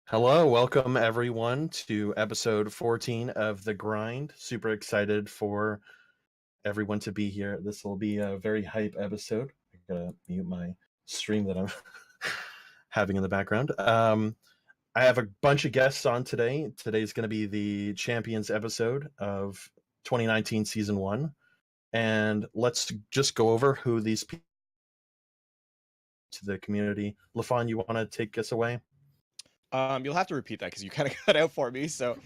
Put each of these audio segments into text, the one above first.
Hello, welcome everyone to episode 14 of The Grind. Super excited for everyone to be here. This will be a very hype episode. I gotta mute my stream that I'm having in the background. I have a bunch of guests on today. Today's going to be the Champions episode of 2019 Season 1. And let's just go over who these people to the community. Lafon, you want to take us away? You'll have to repeat that because you kind of cut out for me. So,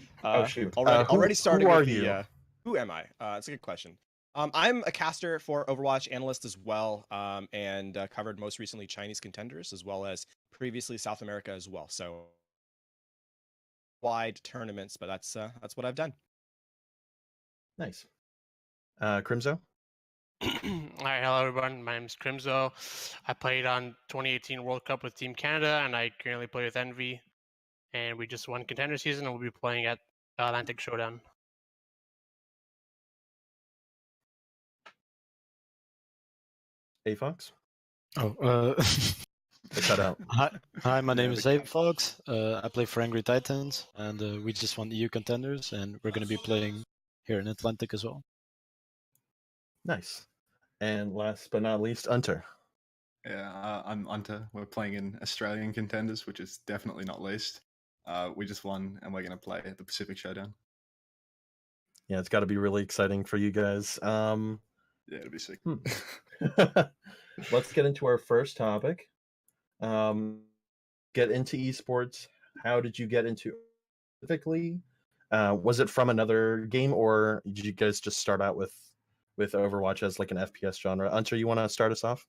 Shoot. already starting who are with the you? who am I? It's a good question. I'm a caster for Overwatch, analyst as well, and covered most recently Chinese contenders as well as previously South America as well. So, wide tournaments, but that's what I've done. Nice. Crimzo? All right, hello everyone. My name is Crimzo. I played on 2018 World Cup with Team Canada, and I currently play with Envy. And we just won contender season, and we'll be playing at Atlantic Showdown. AFoxx? I cut out. Hi, my name is AFoxx. I play for Angry Titans, and we just won EU Contenders, and we're going to be playing here in Atlantic as well. Nice. And last but not least, Unter. Yeah, I'm Unter. We're playing in Australian Contenders, which is definitely not least. We just won, and we're going to play at the Pacific Showdown. Yeah, it's got to be really exciting for you guys. Yeah, it'll be sick. Let's get into our first topic. Get into esports. How did you get into it specifically? Was it from another game, or did you guys just start out with Overwatch as like an FPS genre? Unter, you want to start us off?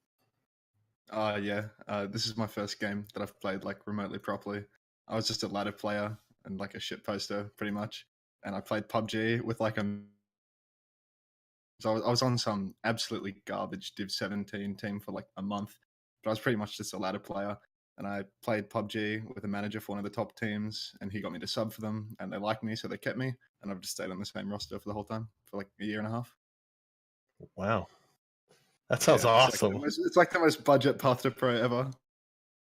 Yeah. This is my first game that I've played like remotely properly. I was just a ladder player and like a shit poster pretty much, and I played PUBG with like So I was on some absolutely garbage Div 17 team for like a month, but I was pretty much just a ladder player. And I played PUBG with a manager for one of the top teams, and he got me to sub for them, and they liked me, so they kept me, and I've just stayed on the same roster for the whole time for like a year and a half. Wow, that sounds awesome. It's like the most budget path to pro ever.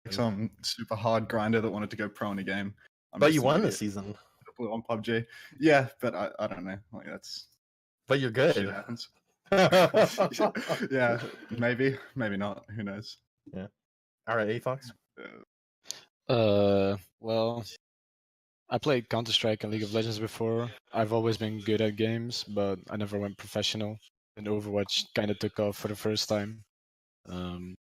Like some super hard grinder that wanted to go pro in a game. But you won this season. Blue on PUBG. Yeah, but I don't know. Like that's. But you're good. Shit happens. Yeah, maybe not. Who knows? Yeah. All right, AFoxx. Well, I played Counter-Strike and League of Legends before. I've always been good at games, but I never went professional. And Overwatch kind of took off for the first time. And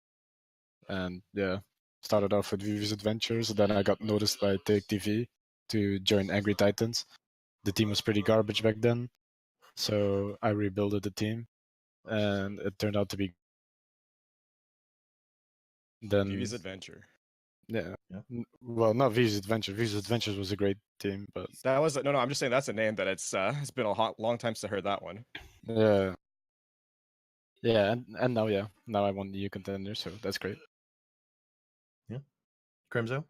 yeah, started off with Vivi's Adventures. Then I got noticed by Take TV to join Angry Titans. The team was pretty garbage back then, so I rebuilt the team, and it turned out to be. Then Vivi's Adventure. Yeah. Well, not Vivi's Adventure. Vivi's Adventures was a great team, but that was no. I'm just saying that's a name that it's been a long time since I heard that one. Yeah. Yeah, and now I won the EU Contenders, so that's great. Yeah. Crimzo?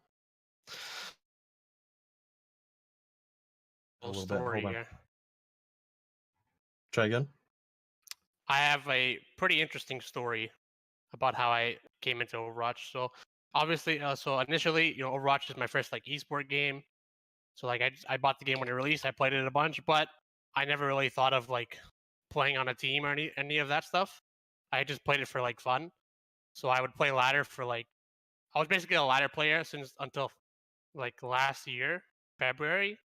A little story here. Try again. I have a pretty interesting story about how I came into Overwatch. So obviously, initially, Overwatch is my first like esport game. So like I bought the game when it released. I played it a bunch, but I never really thought of like playing on a team or any of that stuff. I just played it for like fun. So I would play ladder for like I was basically a ladder player until like last year, February.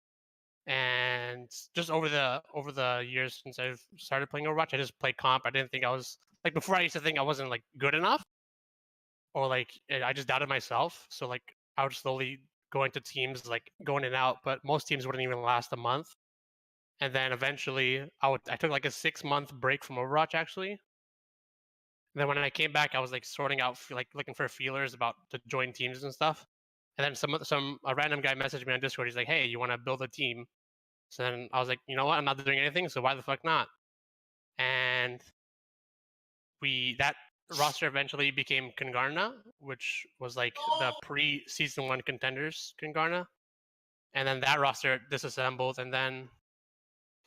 And just over the years since I've started playing Overwatch, I just played comp. I didn't think I was like before. I used to think I wasn't like good enough, or like I just doubted myself. So like I would slowly go into teams like going in and out, but most teams wouldn't even last a month. And then eventually I took like a 6-month break from Overwatch actually. And then when I came back, I was like sorting out like looking for feelers about to join teams and stuff. And then a random guy messaged me on Discord. He's like, "Hey, you want to build a team?" So then I was like, you know what? I'm not doing anything, so why the fuck not? And that roster eventually became Congarna, which was like the pre-season 1 contenders Congarna. And then that roster disassembled, and then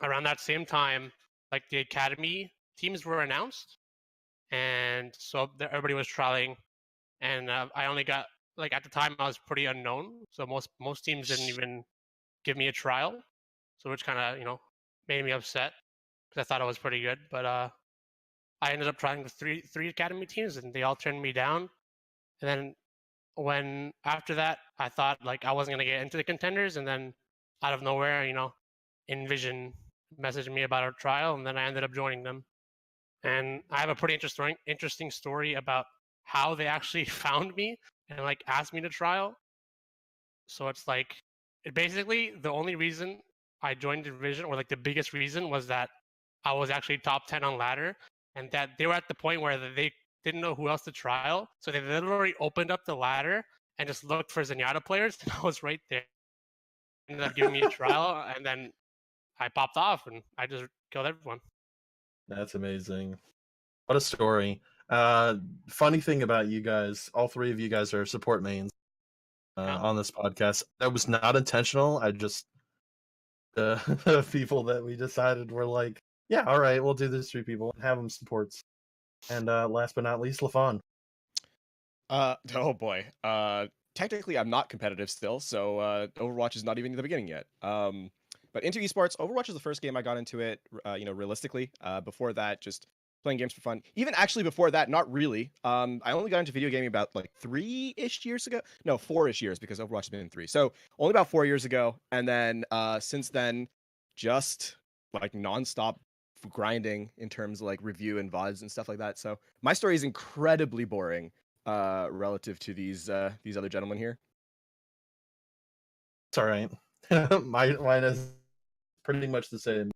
around that same time, like the academy teams were announced, and so everybody was trialing, and I only got like at the time I was pretty unknown, so most teams didn't even give me a trial, so which kind of made me upset because I thought I was pretty good. But I ended up trying the three academy teams, and they all turned me down. And then when after that, I thought like I wasn't gonna get into the contenders, and then out of nowhere, Envision messaged me about a trial, and then I ended up joining them. And I have a pretty interesting story about how they actually found me and like asked me to trial. So it's like basically the only reason I joined Division, or like the biggest reason, was that I was actually top 10 on ladder, and that they were at the point where they didn't know who else to trial, so they literally opened up the ladder and just looked for Zenyatta players, and I was right there. Ended up giving me a trial, and then I popped off, and I just killed everyone. That's amazing. What a story. Funny thing about you guys, all three of you guys are support mains on this podcast. That was not intentional. I just the people that we decided were like, yeah, all right, we'll do these three people and have them supports. And last but not least, Lafon. Oh boy. Technically, I'm not competitive still, so Overwatch is not even in the beginning yet. But into esports, Overwatch is the first game I got into it. Realistically. Before that, just playing games for fun. Even actually before that, not really. I only got into video gaming about like 3-ish years ago. No, 4-ish years, because Overwatch has been 3. So only about 4 years ago, and then since then, just like nonstop grinding in terms of like review and VODs and stuff like that. So my story is incredibly boring relative to these other gentlemen here. It's all right. Mine is pretty much the same.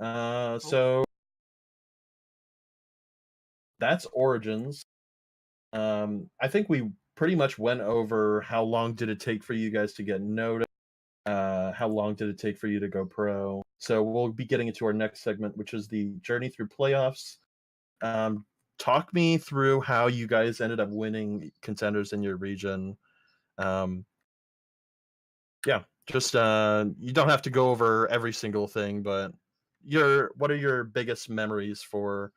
So that's Origins. I think we pretty much went over how long did it take for you guys to get noticed. How long did it take for you to go pro? So we'll be getting into our next segment, which is the journey through playoffs. Talk me through how you guys ended up winning contenders in your region. Yeah, just you don't have to go over every single thing, but what are your biggest memories for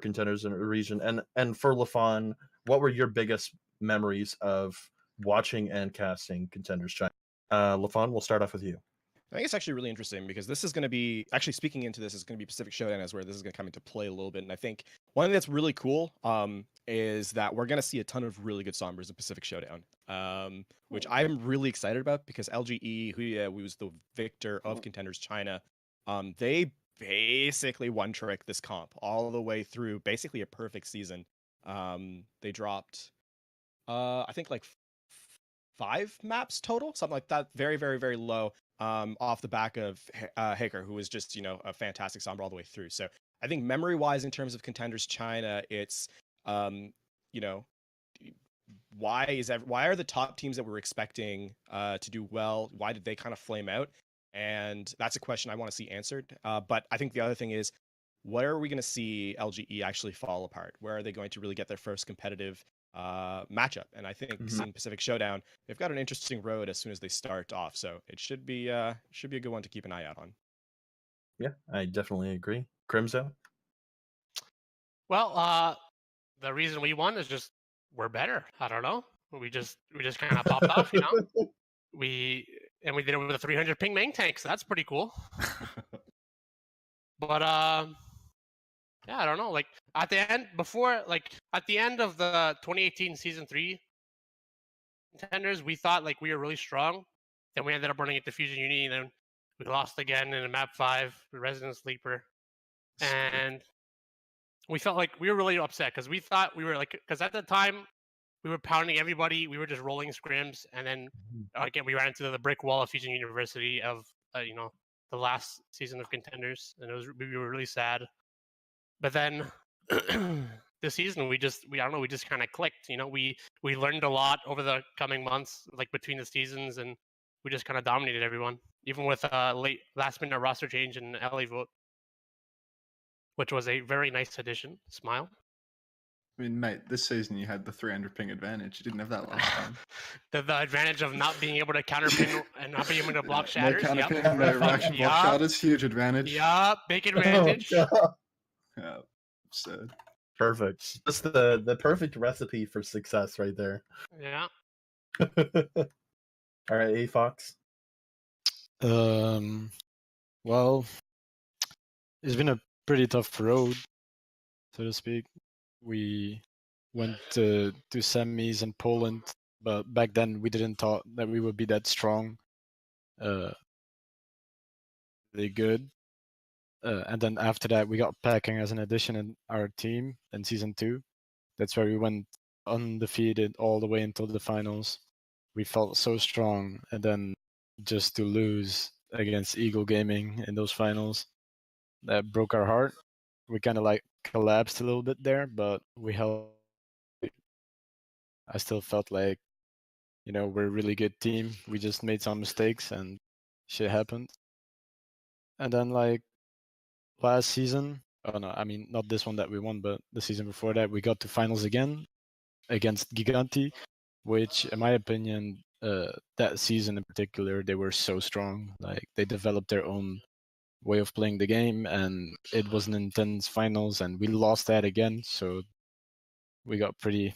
contenders in the region? And for Lafon, what were your biggest memories of watching and casting contenders China? Lafon, we'll start off with you. I think it's actually really interesting because this is going to be, actually speaking into this, is going to be Pacific Showdown, as where this is going to come into play a little bit. And I think one thing that's really cool is that we're going to see a ton of really good Sombras in Pacific Showdown, which I'm really excited about because LGE, who was the victor of Contenders China, they basically one-trick this comp all the way through basically a perfect season. They dropped, I think like 5 maps total, something like that. Very, very, very low. Off the back of Haker, who was just, a fantastic Sombra all the way through. So I think memory-wise, in terms of Contenders China, it's, why are the top teams that we're expecting to do well, why did they kind of flame out? And that's a question I want to see answered. But I think the other thing is, where are we going to see LGE actually fall apart? Where are they going to really get their first competitive matchup? And I think seeing Pacific Showdown, they've got an interesting road as soon as they start off, so it should be a good one to keep an eye out on. Yeah, I definitely agree. Crimzo? Well, the reason we won is just we're better. I don't know. We just kind of popped off, We did it with a 300 ping main tank, so that's pretty cool. But yeah, I don't know. Like at the end of the 2018 season 3 contenders, we thought like we were really strong. Then we ended up running into Fusion Uni, and then we lost again in a map 5 with Resident Sleeper, and we felt like we were really upset because we thought we were because at the time we were pounding everybody, we were just rolling scrims, and then again we ran into the brick wall of Fusion University of the last season of contenders, and we were really sad. But then this season we just kind of clicked. We learned a lot over the coming months, like between the seasons, and we just kind of dominated everyone, even with a last minute roster change in LA vote, which was a very nice addition. Smile. I mean, mate, this season you had the 300 ping advantage. You didn't have that last time. The advantage of not being able to counter ping and not being able to block shatters. No counter ping, no reaction block shatters, huge advantage. Yeah, big advantage. Yeah, absurd. Perfect. Just the perfect recipe for success right there. Yeah. All right, AFoxx. Well, it's been a pretty tough road, so to speak. We went to semis in Poland, but back then we didn't thought that we would be that strong, really good. And then after that, we got packing as an addition in our team in season 2. That's where we went undefeated all the way until the finals. We felt so strong, and then just to lose against Eagle Gaming in those finals, that broke our heart. We kind of like collapsed a little bit there, but we held. I still felt like, we're a really good team. We just made some mistakes and shit happened. And then like last season, oh no, I mean not this one that we won, but the season before that, we got to finals again against Giganti, which in my opinion, that season in particular, they were so strong. Like they developed their own way of playing the game, and it was an intense finals, and we lost that again, so we got pretty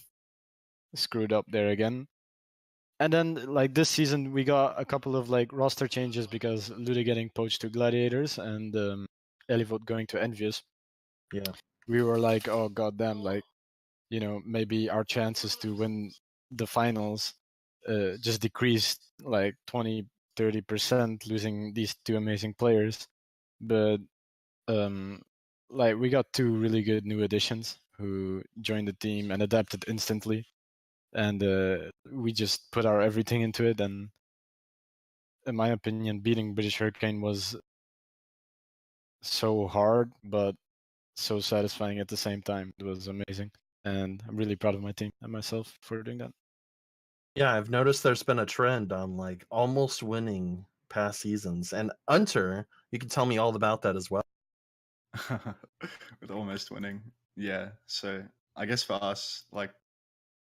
screwed up there again. And then like this season we got a couple of like roster changes because Luda getting poached to Gladiators and Elivot going to Envious. Yeah. We were like, oh goddamn, like, maybe our chances to win the finals just decreased like 20-30%, losing these two amazing players. But like we got two really good new additions who joined the team and adapted instantly, and we just put our everything into it. And in my opinion, beating British Hurricane was so hard, but so satisfying at the same time. It was amazing, and I'm really proud of my team and myself for doing that. Yeah, I've noticed there's been a trend on like almost winning past seasons. And Unter, you can tell me all about that as well. With almost winning. Yeah. So I guess for us, like,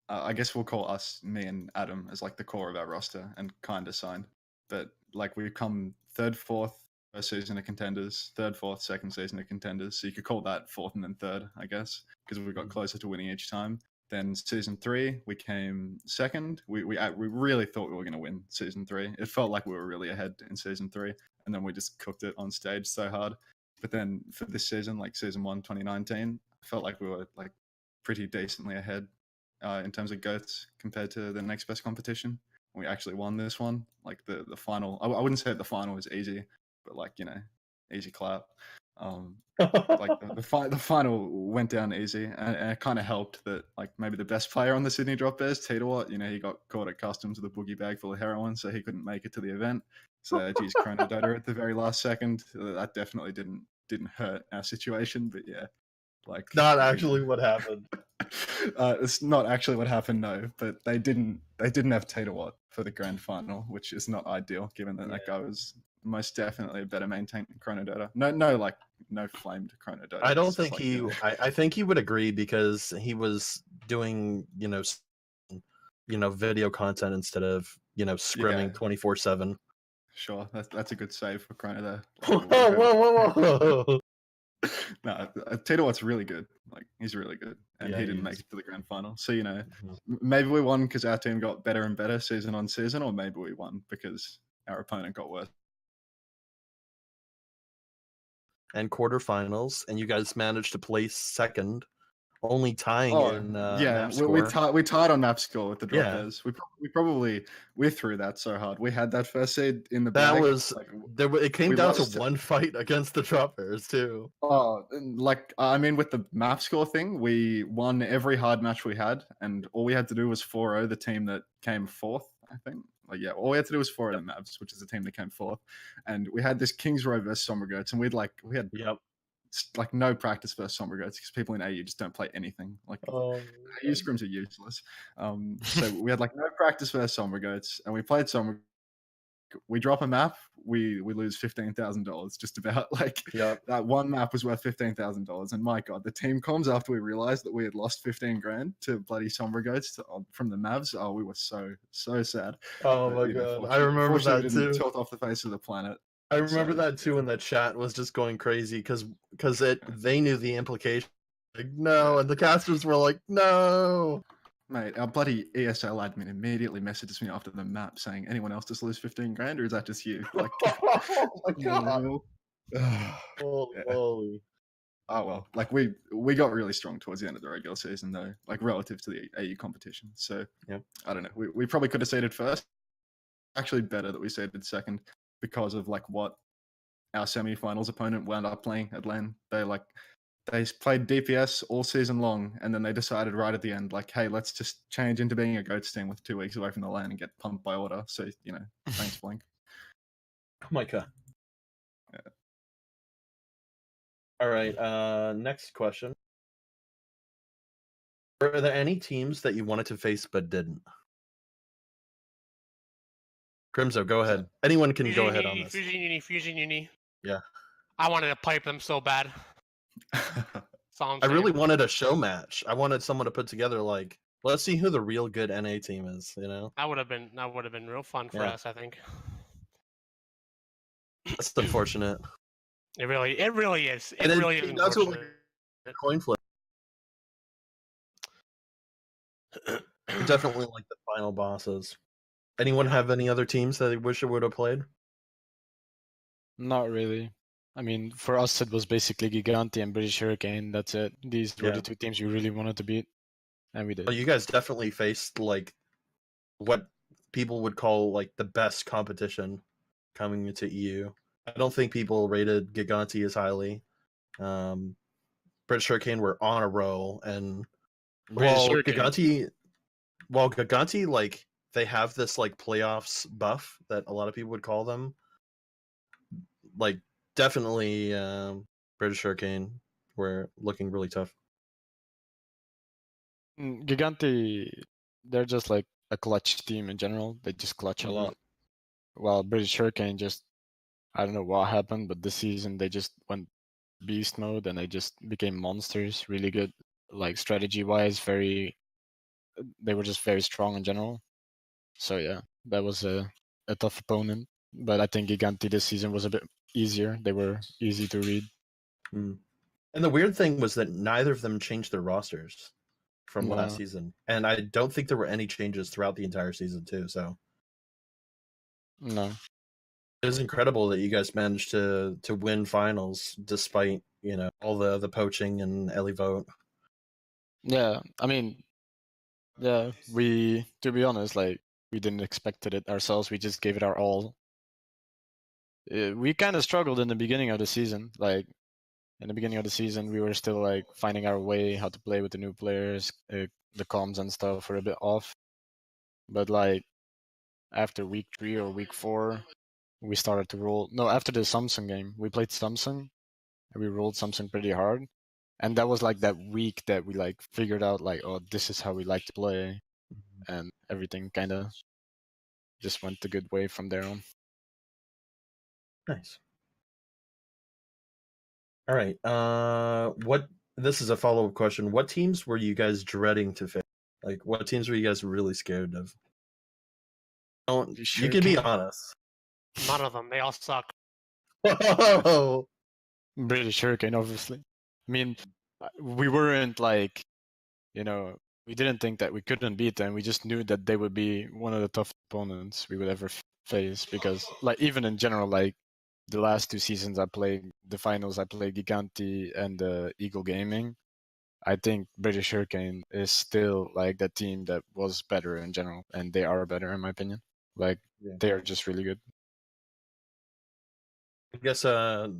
I guess we'll call us, me and Adam, as like the core of our roster and kind of signed. But like we've come third, fourth first season of Contenders, third, fourth, second season of Contenders. So you could call that fourth and then third, I guess, because we got closer to winning each time. Then season 3, we came second. We really thought we were going to win season 3. It felt like we were really ahead in season 3, and then we just cooked it on stage so hard. But then for this season, like season 1, 2019, I felt like we were like pretty decently ahead in terms of goats compared to the next best competition. We actually won this one. Like the final, I wouldn't say the final was easy, but like, easy clap. Like the final went down easy, and it kind of helped that like maybe the best player on the Sydney Drop Bears, Titawat, he got caught at customs with a boogie bag full of heroin, so he couldn't make it to the event. So geez, Chrono Dota at the very last second. That definitely didn't hurt our situation, but yeah, like Not actually what happened. It's not actually what happened, no. But they didn't have Titawat for the grand final, which is not ideal, given that that guy was most definitely a better maintained Chrono Dota. No flamed Chrono Dota. I don't It's think like, he. I think he would agree because he was doing video content instead of scrimming 24/7. Sure, that's a good save for Chrono there. Whoa. No, Titawat's really good. Like he's really good, and Yeah, he didn't he make is. it to the grand final. So maybe we won because our team got better and better season on season, or maybe we won because our opponent got worse. And quarterfinals, and you guys managed to place second, only tying in map score. we tied on map score with the drop Yeah. bears. We threw that so hard. We had that first seed in the That bag. was it came we down to lost it. one fight against the droppers too. Oh, like I mean, with the map score thing, we won every hard match we had, and all we had to do was 4-0 the team that came fourth. I think, all we had to do was 4-0 the Mavs, which is the team that came fourth, and we had this Kings Row versus Sombra Goats, and we had like no practice versus Sombra Goats because people in AU just don't play anything. Like AU scrims are useless. So we had like no practice versus Sombra Goats, and we played Sombra. We drop a map, we lose $15,000 just about. Like that one map was worth $15,000, and my god, the team comms after we realized that we had lost 15 grand to bloody Sombra Goats from the Mavs. Oh, we were so sad. Oh my god, I remember that we too. didn't tilt off the face of the planet. I remember that too, and the chat was just going crazy because they knew the implication Like, no, and the casters were like, no. Mate, our bloody ESL admin immediately messages me after the map saying, anyone else just lose 15 grand, or is that just you? Like, Oh my god. unreal. Holy Yeah. moly. Oh well, like we got really strong towards the end of the regular season though, like relative to the AU competition. So Yeah. I don't know. We probably could have seeded first. Actually, better that we seeded second because of like what our semi-finals opponent wound up playing at LAN. They played DPS all season long, and then they decided right at the end, like, hey, let's just change into being a GOATS team with 2 weeks away from the LAN and get pumped by order. So thanks, Blink. Oh my god. Yeah. All right. Next question. Were there any teams that you wanted to face but didn't? Crimzo, go ahead. Anyone can go ahead on this. Fusion Uni. Yeah. I wanted to pipe them so bad. That's all I'm I saying. really wanted a show match. I wanted someone to put together like, let's see who the real good NA team is. You know, That would have been real fun for Yeah. us. I think. that's unfortunate. It really is. It And really is. that's what Unfortunate. coin flip. I definitely like the final bosses. Anyone have any other teams that they wish it would have played? Not really. I mean, for us, it was basically Gigante and British Hurricane. That's it. These were Yeah. the two teams we really wanted to beat, and we did. Well, you guys definitely faced like what people would call like the best competition coming into EU. I don't think people rated Gigante as highly. British Hurricane were on a roll, and British Hurricane. Gigante like they have this like playoffs buff that a lot of people would call them. Like definitely, British Hurricane were looking really tough. Gigante, they're just like a clutch team in general. They just clutch a lot. While British Hurricane just, I don't know what happened, but this season they just went beast mode and they just became monsters. Really good, like strategy wise. They were just very strong in general. So yeah, that was a tough opponent. But I think Gigante this season was a bit easier. They were easy to read. And the weird thing was that neither of them changed their rosters from No. last season, and I don't think there were any changes throughout the entire season too. So No. it was incredible that you guys managed to win finals despite all the poaching and Ellie vote. Yeah, I mean, yeah, to be honest, like we didn't expect it ourselves. We just gave it our all. We kind of struggled in the beginning of the season. Like in the beginning of the season, we were still like finding our way, how to play with the new players. The comms and stuff were a bit off. But like after week 3 or week 4, we started to roll. No, after the Samsung game, we played Samsung and we rolled Samsung pretty hard. And that was like that week that we like figured out like, oh, this is how we like to play, and everything kind of just went the good way from there on. Nice. All right. This is a follow-up question. What teams were you guys dreading to face? Like, what teams were you guys really scared of? You can be honest. None of them. They all suck. Whoa. British Hurricane, obviously. I mean, we weren't like, we didn't think that we couldn't beat them. We just knew that they would be one of the tough opponents we would ever face, because like even in general, like the last 2 seasons I played the finals, I played Gigante and Eagle Gaming. I think British Hurricane is still like the team that was better in general, and they are better in my opinion. Like they are just really good. I guess a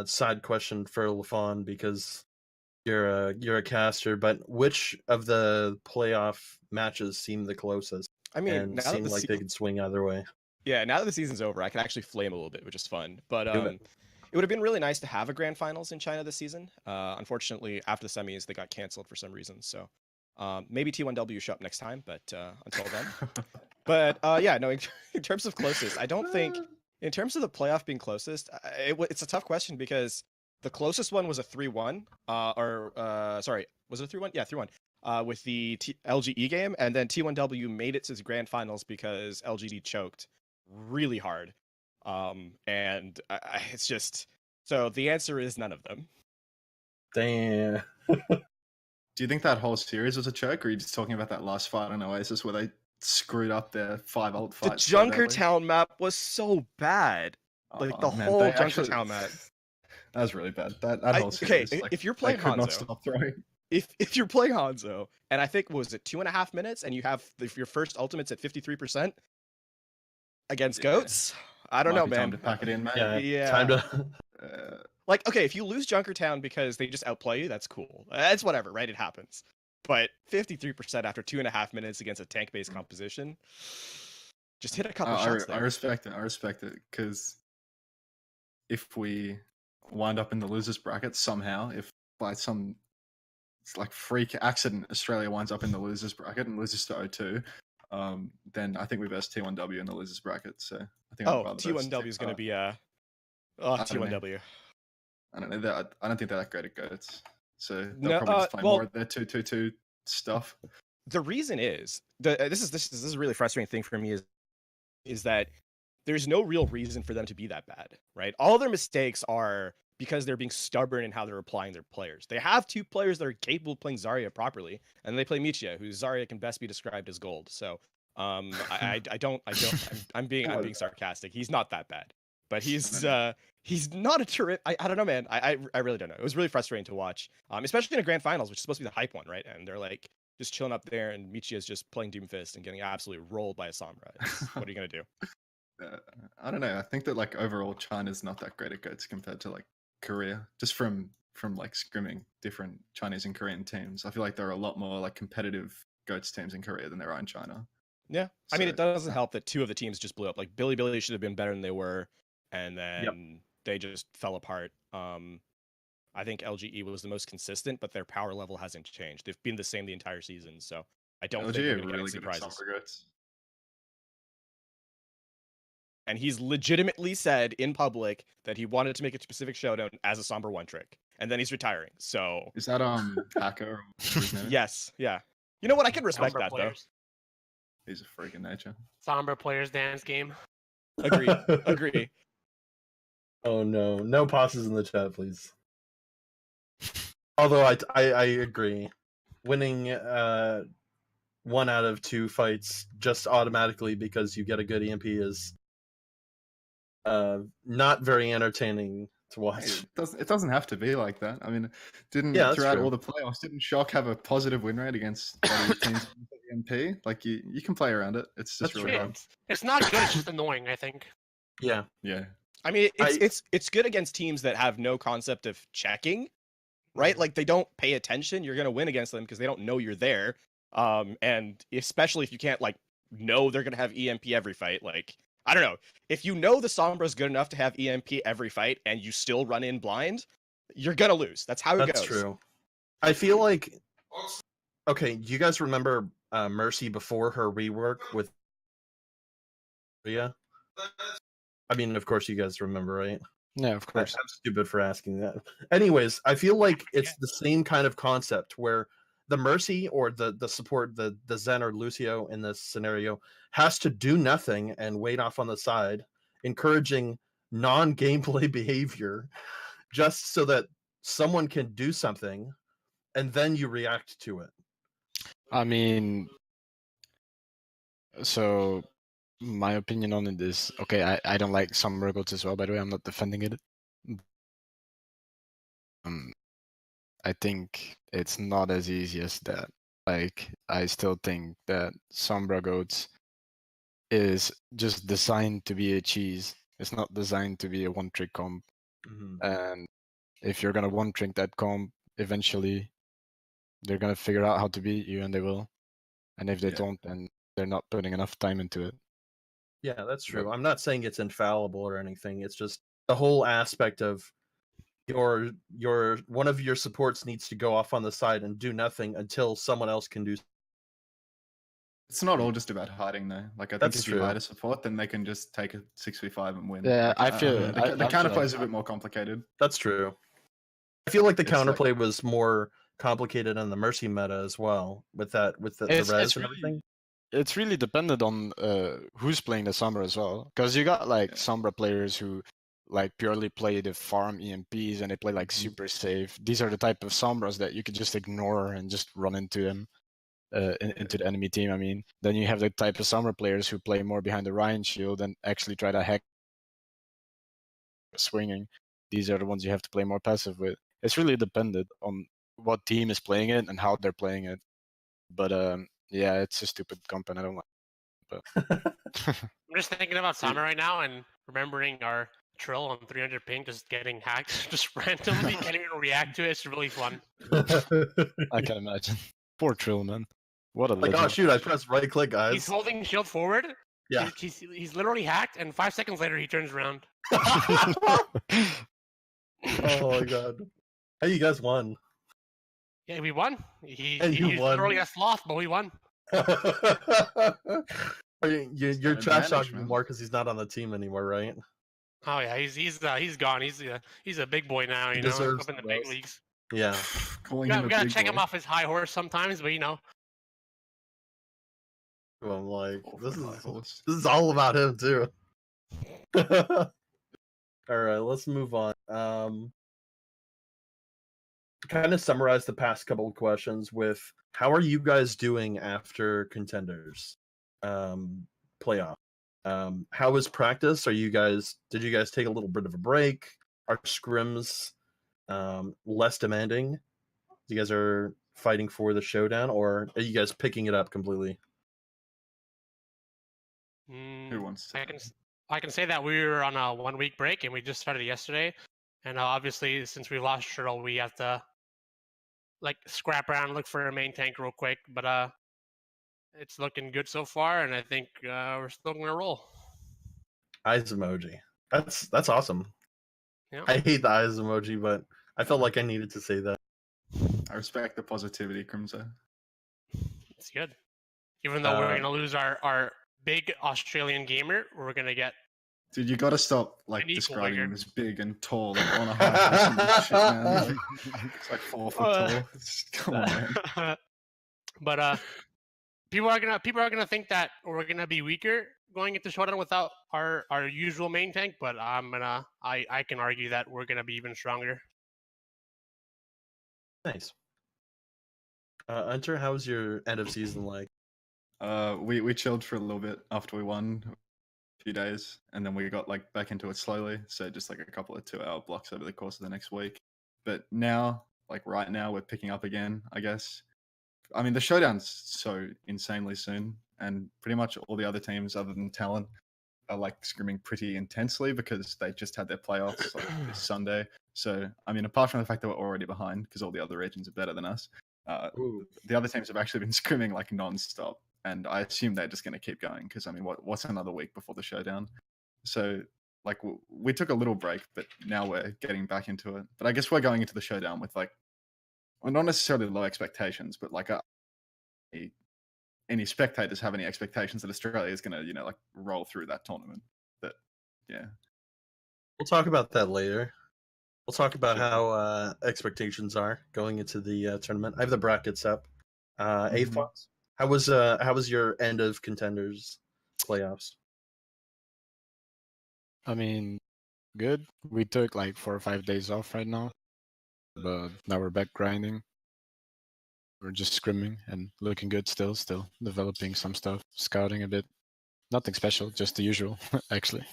side question for lafon, because you're a caster, but which of the playoff matches seemed the closest? I mean, and seemed like they could swing either way. Yeah, now that the season's over, I can actually flame a little bit, which is fun. But it would have been really nice to have a grand finals in China this season. Unfortunately, after the semis, they got canceled for some reason. So maybe T1W show up next time, but until then. But yeah, no, in terms of closest, I don't think, in terms of the playoff being closest, it's a tough question because the closest one was a 3-1, sorry, was it a 3-1? Yeah, 3-1. With the LGE game, and then T1W made it to the grand finals because LGD choked really hard. And it's just, so the answer is none of them. Damn. Do you think that whole series was a choke, or are you just talking about that last fight on Oasis where they screwed up their 5 ult The fights? so badly? Junkertown map was so bad. Like the Man, whole they actually- Junkertown map. That was really bad. That whole Okay, series. Like, if you're they playing could not Hanzo, stop throwing. if you're playing Hanzo, and I think was it 2.5 minutes, and you have your first ultimate's at 53% against goats, I don't Might know, be man. Time to pack it in, mate. Yeah. Time to. Like, okay, if you lose Junkertown because they just outplay you, that's cool. That's whatever, right? It happens. But 53% after 2.5 minutes against a tank-based composition, just hit a couple shots there. I respect it. I respect it because if we wind up in the losers bracket somehow, if by some like freak accident Australia winds up in the losers bracket and loses to O2, then I think we verse T1W in the losers bracket. So I think I'd rather T1W is going to be I don't know. T1W. I don't know. I don't think they're that great at goats. So they'll No, probably just play well- more of their 2-2-2 stuff. The reason is this is a really frustrating thing for me is that there's no real reason for them to be that bad, right? All their mistakes are because they're being stubborn in how they're applying their players. They have 2 players that are capable of playing Zarya properly, and they play Michia, who Zarya can best be described as gold. So I'm being sarcastic. He's not that bad, but he's not a terrific. I don't know, man. I really don't know. It was really frustrating to watch, especially in a grand finals, which is supposed to be the hype one, right? And they're like just chilling up there, and Michia's just playing Doomfist and getting absolutely rolled by a Sombra. What are you gonna do? I don't know. I think that like overall China's not that great at goats compared to like Korea. Just from like scrimming different Chinese and Korean teams, I feel like there are a lot more like competitive goats teams in Korea than there are in China. Yeah, I mean, it So, doesn't help that 2 of the teams just blew up. Like Billy should have been better than they were, and then they just fell apart. I think LGE was the most consistent, but their power level hasn't changed. They've been the same the entire season, so I don't think LG we're are going to get any really good at surprises. Sombra goats. And he's legitimately said in public that he wanted to make a specific showdown as a Sombra one trick, and then he's retiring. So Is that Hacker? Or whatever his name is? yes, yeah. You know what? I can respect Sombra that players. He's a freak in nature. Sombra players dance game. though. Agree. Oh no, no pauses in the chat, please. Although I agree, winning 1 out of 2 fights just automatically because you get a good EMP is not very entertaining to watch. It doesn't have to be like that. I mean, Yeah, that's throughout true. all the playoffs, didn't Shock have a positive win rate against teams with MP? Like you can play around it. It's just That's really true. hard. It's not good. It's just annoying. I think. Yeah, Yeah. I mean, it's good against teams that have no concept of checking, right? Like they don't pay attention. You're gonna win against them because they don't know you're there. And especially if you can't like know they're gonna have EMP every fight. Like I don't know, if you know the Sombra's good enough to have EMP every fight and you still run in blind, you're gonna lose. That's how it goes. that's true. I feel like okay. Do you guys remember Mercy before her rework with Korea? I mean, of course you guys remember, right? Yeah, of course. I'm stupid for asking that. Anyways, I feel like it's the same kind of concept where the Mercy or the support, the Zen or Lucio in this scenario, has to do nothing and wait off on the side, encouraging non-gameplay behavior just so that someone can do something and then you react to it. I mean, so my opinion on it is okay. I don't like some goats as well. By the way, I'm not defending it. I think it's not as easy as that. Like, I still think that Sombra Goats is just designed to be a cheese. It's not designed to be a one-trick comp. And if you're gonna one-trick that comp, eventually they're gonna figure out how to beat you, and they will. And if they don't, then they're not putting enough time into it. Yeah, that's true. I'm not saying it's infallible or anything. It's just the whole aspect of your one of your supports needs to go off on the side and do nothing until someone else can do. It's not all just about hiding though. Like I think That's if true. you hide a support, then they can just take a 6v5 and win. Yeah, Like, I feel the counterplay is a bit more complicated. That's true. I feel like the It's like- counterplay was more complicated on the Mercy meta as well, with the It's res and really- everything. It's really dependent on who's playing the Sombra as well. Because you got like Sombra players who like purely play the farm EMPs and they play like super safe. These are the type of Sombras that you could just ignore and just run into them, into the enemy team. I mean, then you have the type of Sombra players who play more behind the Ryan shield and actually try to hack swinging. These are the ones you have to play more passive with. It's really dependent on what team is playing it and how they're playing it. But yeah, it's a stupid comp and I don't like it. But I'm just thinking about Sama right now and remembering our Trill on 300 ping just getting hacked just randomly. Can't even react to it. It's really fun. I can imagine. Poor Trill, man. What a Like, oh legend. shoot, I pressed right click, guys. He's holding shield forward. Yeah. He's literally hacked, and 5 seconds later he turns around. Oh my god. Hey, you guys won. Yeah, we won. Hey, He's you won. literally a sloth, but we won. You're an trash advantage, talking man. more because he's not on the team anymore, right? Oh yeah, he's gone. He's a big boy now. He You know, deserves up in the the big most. leagues. Yeah. Calling We him a gotta big check boy. him off his high horse sometimes, but you know. I'm like, this Awful high is horse. this is all about him too. All right, let's move on. Kind of summarize the past couple of questions with how are you guys doing after contenders playoff? How was practice? Did you guys take a little bit of a break? Are scrims less demanding? You guys are fighting for the showdown, or are you guys picking it up completely? Who wants to? I can say that we were on a 1 week break and we just started yesterday, and obviously since we lost Shuttle, we have to like scrap around and look for a main tank real quick. But it's looking good so far, and I think we're still gonna roll. Eyes emoji. That's awesome. Yeah. I hate the eyes emoji, but I felt like I needed to say that. I respect the positivity, Crimzo. It's good. Even though we're gonna lose our big Australian gamer, we're gonna get Dude, you gotta stop like An equal describing bigger. him as big and tall, like on a high horse and this shit, man. Like, it's like 4 foot tall. Come on, man. But people are gonna think that we're gonna be weaker going into showdown without our usual main tank, but I can argue that we're gonna be even stronger. Nice. Unter, how was your end of season like? We chilled for a little bit after we won a few days, and then we got like back into it slowly. So just like a couple of 2-hour blocks over the course of the next week. But now, like right now, we're picking up again, I guess. I mean, the showdown's so insanely soon, and pretty much all the other teams other than Talon are like scrimming pretty intensely because they just had their playoffs like this Sunday. So, I mean, apart from the fact that we're already behind because all the other regions are better than us, the other teams have actually been scrimming like non-stop, and I assume they're just going to keep going because I mean, what's another week before the showdown? So, like, we took a little break, but now we're getting back into it. But I guess we're going into the showdown with like, well, not necessarily low expectations, but like any spectators have any expectations that Australia is going to, you know, like roll through that tournament. But yeah, We'll talk about that later. We'll talk about Sure. how expectations are going into the tournament. I have the brackets up. AFoxx, how was your end of contenders playoffs? I mean, good. We took like 4 or 5 days off right now, but now we're back grinding. We're just scrimming and looking good still developing some stuff, scouting a bit. Nothing special, just the usual, actually.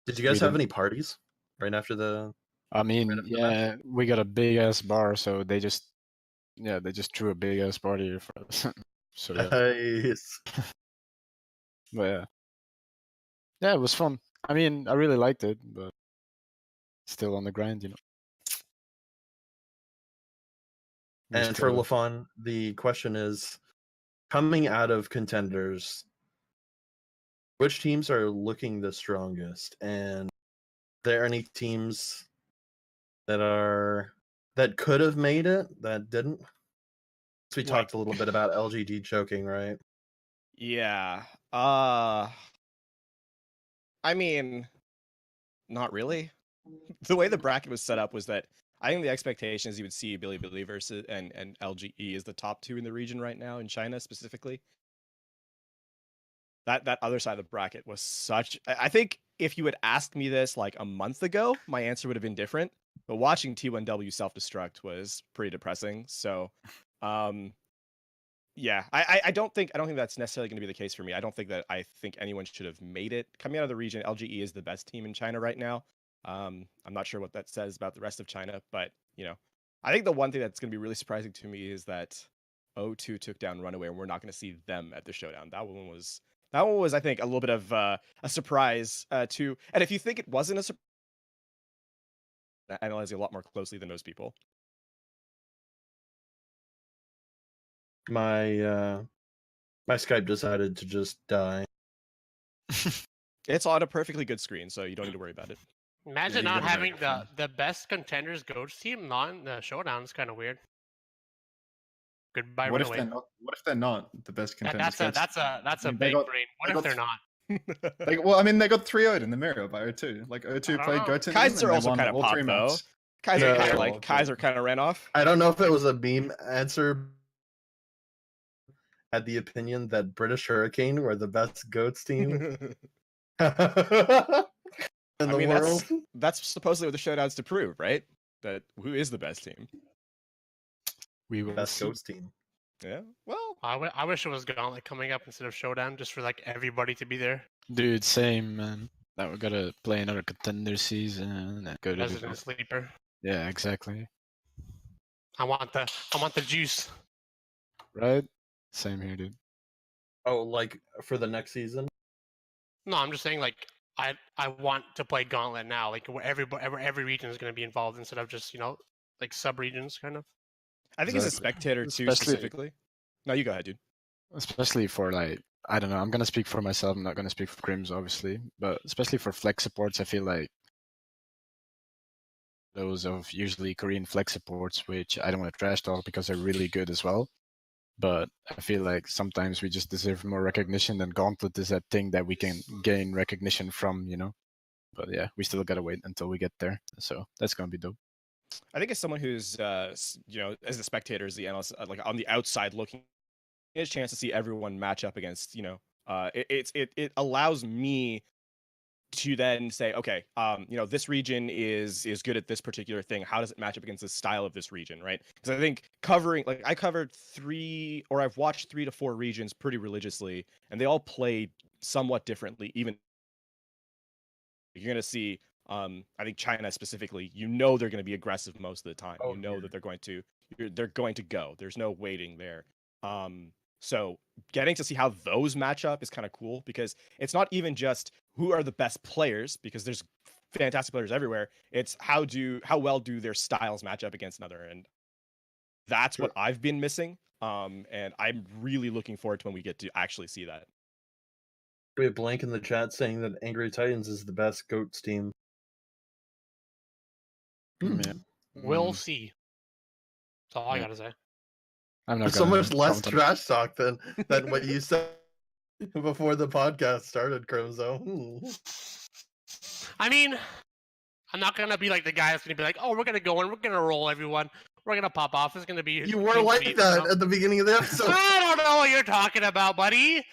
Did you guys We have didn't- any parties right after the? I mean, Right after the match? yeah, we got a big ass bar, so they just threw a big ass party for us. So yeah, Nice. but yeah, it was fun. I mean, I really liked it, but still on the grind, you know. We're And for still- lafon, the question is, coming out of contenders, which teams are looking the strongest? And are there any teams that could have made it that didn't? So we talked a little bit about LGD choking, right? Yeah. I mean, not really. The way the bracket was set up was that I think the expectation is you would see Bilibili versus and LGE as the top two in the region right now in China specifically. That other side of the bracket was such. I think if you had asked me this like a month ago, my answer would have been different. But watching T1W self-destruct was pretty depressing. So, yeah, I don't think that's necessarily going to be the case for me. I think anyone should have made it. Coming out of the region, LGE is the best team in China right now. I'm not sure what that says about the rest of China, but I think the one thing that's going to be really surprising to me is that O2 took down Runaway, and we're not going to see them at the showdown. That one was, I think, a little bit of a surprise too. And if you think it wasn't a surprise, analyze it a lot more closely than most people. My my Skype decided to just die. It's on a perfectly good screen, so you don't need to worry about it. Imagine you not gotta having make it the best contenders goats team not in the showdown is kind of weird. Goodbye, What if Runaway. they're not? What if they're not the best contenders? That's a mean, they big got- brain. they What if got they're not? Like, well, I mean, they got 3-0'd in the mirror by O2. Like I O2 don't played know. Goten. Kaiser also kind of popped though. Kaiser Yeah. Kaiser kind of ran off. I don't know if it was a meme answer. Had the opinion that British Hurricane were the best goats team in the world. That's supposedly what the showdown's to prove, right? That who is the best team? We will Best see. goats team. Yeah. Well, I wish it was Gauntlet coming up instead of Showdown, just for like everybody to be there. Dude, same, man. Now we gotta play another contender season and go to Resident Sleeper. Yeah, exactly. I want the juice. Right? Same here, dude. Oh, like for the next season? No, I'm just saying like I want to play Gauntlet now, like where every region is going to be involved instead of just like sub regions kind of. I think as a Exactly. spectator too, Especially- specifically. No, you go ahead, dude. Especially for like, I don't know, I'm gonna speak for myself, I'm not gonna speak for Crimzo, obviously. But especially for flex supports, I feel like those of usually Korean flex supports, which I don't want to trash talk because they're really good as well. But I feel like sometimes we just deserve more recognition, and Gauntlet is that thing that we can gain recognition from, But yeah, we still gotta wait until we get there. So that's gonna be dope. I think as someone who's, as a spectator, as the analyst, like on the outside looking, it's a chance to see everyone match up against, it allows me to then say, okay, this region is good at this particular thing. How does it match up against the style of this region, right? Because I think I covered I've watched 3 to 4 regions pretty religiously, and they all play somewhat differently. Even you're gonna see, I think China specifically, they're going to be aggressive most of the time. Oh, That they're going to go. There's no waiting there. So getting to see how those match up is kind of cool, because it's not even just who are the best players, because there's fantastic players everywhere. It's how well do their styles match up against another, and that's what I've been missing. And I'm really looking forward to when we get to actually see that. We have Blank in the chat saying that Angry Titans is the best goats team. Yeah. We'll see. That's all I Yeah. gotta say. I'm not So gonna much less comment on- trash talk than what you said before the podcast started, Crimzo. I mean, I'm not gonna be like the guy that's gonna be like, "Oh, we're gonna go and we're gonna roll everyone. We're gonna pop off. It's gonna be." You were like that at the beginning of the episode. I don't know what you're talking about, buddy.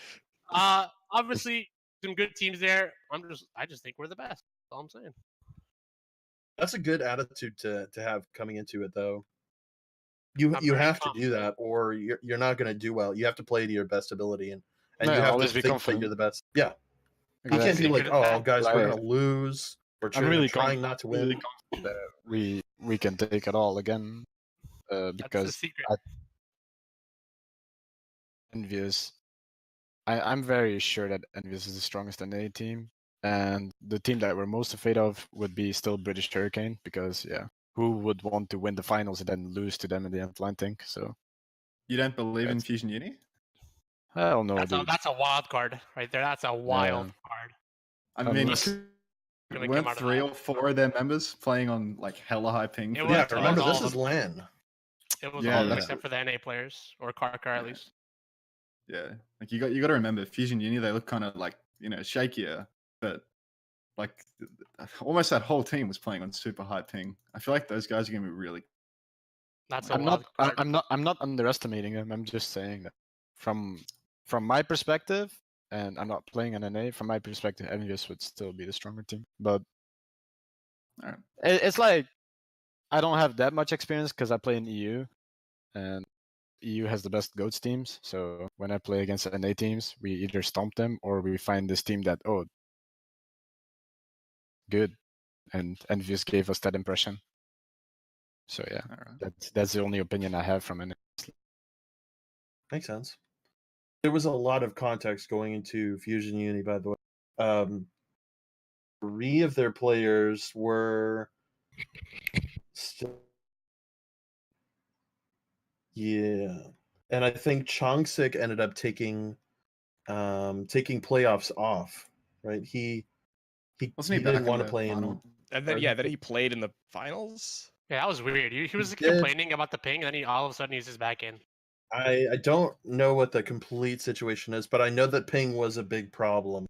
Obviously, some good teams there. I just think we're the best. That's all I'm saying. That's a good attitude to have coming into it, though. You I'm you very have to do that, or you're not going to do well. You have to play to your best ability, and Yeah, you have always to be think that confident. you're the best. Yeah, you can't Exactly. be like, Good at "Oh, that. guys, we're Right. going to lose. We're I'm really trying not to win." we can take it all again, That's the because secret. Envious. I'm very sure that Envious is the strongest NA team, and the team that we're most afraid of would be still British Hurricane, because who would want to win the finals and then lose to them in the end line thing? So You don't believe in That's- Fusion Uni? I don't know, dude. That's a wild card right there. That's a wild card. I Um, mean, Unless- Gonna come weren't out of 3 that. or 4 of their members playing on like hella high ping? It for was- Yeah, the remember all this of is them. LAN. It was Yeah, all that's- except for the NA players or Car at least. Yeah, like you got to remember Fusion Uni. They look kind of like shakier, but like almost that whole team was playing on super high ping. I feel like those guys are gonna be really. That's a I'm wild not. card. I'm not underestimating them. I'm just saying that from my perspective, and I'm not playing an NA, from my perspective, Envious would still be the stronger team. But Alright. it's like I don't have that much experience because I play in EU, and EU has the best GOATS teams. So when I play against NA teams, we either stomp them or we find this team that, oh, good, and Envious gave us that impression. So yeah, Alright. that's the only opinion I have from NA. Makes sense. There was a lot of context going into Fusion Uni, by the way. 3 of their players were still, yeah, and I think Chongsik ended up taking playoffs off. Right? He Wasn't he didn't back want in to the play final? And then Pardon? then he played in the finals. Yeah, that was weird. He was did. complaining about the ping, and then he all of a sudden he's just back in. I don't know what the complete situation is, but I know that ping was a big problem.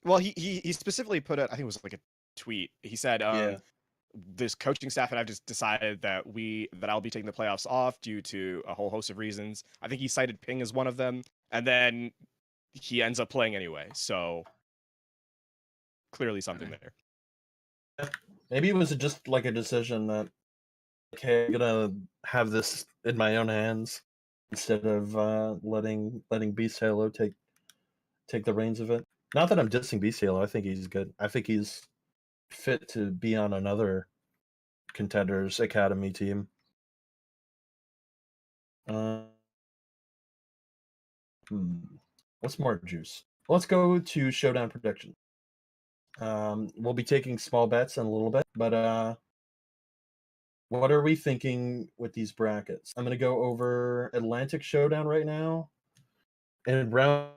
Well, he specifically put it. I think it was like a tweet. He said, Yeah. "This coaching staff and I've just decided that I'll be taking the playoffs off due to a whole host of reasons." I think he cited ping as one of them, and then he ends up playing anyway. So clearly something there. Maybe it was just like a decision that, okay, I'm gonna have this in my own hands instead of letting Beast Halo take the reins of it. Not that I'm dissing Beast Halo. I think he's good. I think he's fit to be on another Contenders Academy team. What's more juice? Let's go to Showdown prediction. We'll be taking small bets in a little bit, but what are we thinking with these brackets? I'm going to go over Atlantic Showdown right now. And round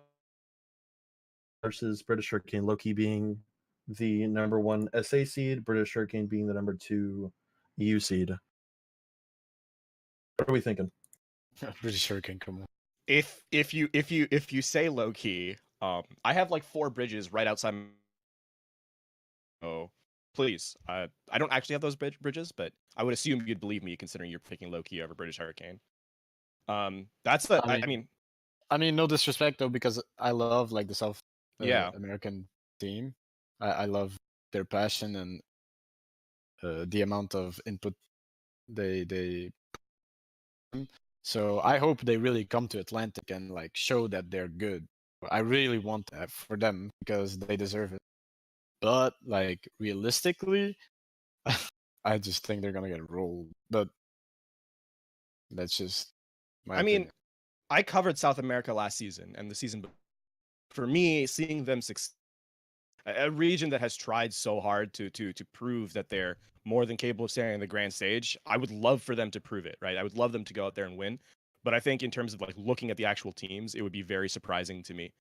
versus British Hurricane, Loki being the #1 SA seed, British Hurricane being the #2 EU seed. What are we thinking? British Hurricane, come on. If you say low key, I have like 4 bridges right outside. Oh, please. I don't actually have those bridges, but I would assume you'd believe me considering you're picking low key over British Hurricane. That's the. I mean, no disrespect though, because I love like the South American team. I love their passion and the amount of input they. So I hope they really come to Atlantic and like show that they're good. I really want that for them because they deserve it. But like realistically, I just think they're gonna get rolled. But that's just my opinion. I covered South America last season and the season. For me, seeing them succeed, a region that has tried so hard to prove that they're more than capable of standing on the grand stage, I would love for them to prove it, right? I would love them to go out there and win. But I think in terms of like looking at the actual teams, it would be very surprising to me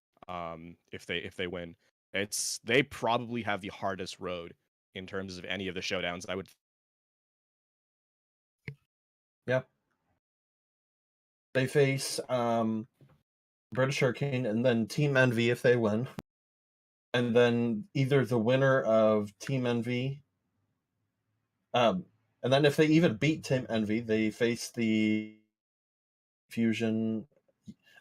if they win. They probably have the hardest road in terms of any of the showdowns. I would. Yeah. They face British Hurricane and then Team Envy if they win. And then either the winner of Team Envy, and then if they even beat Team Envy, they face the Fusion.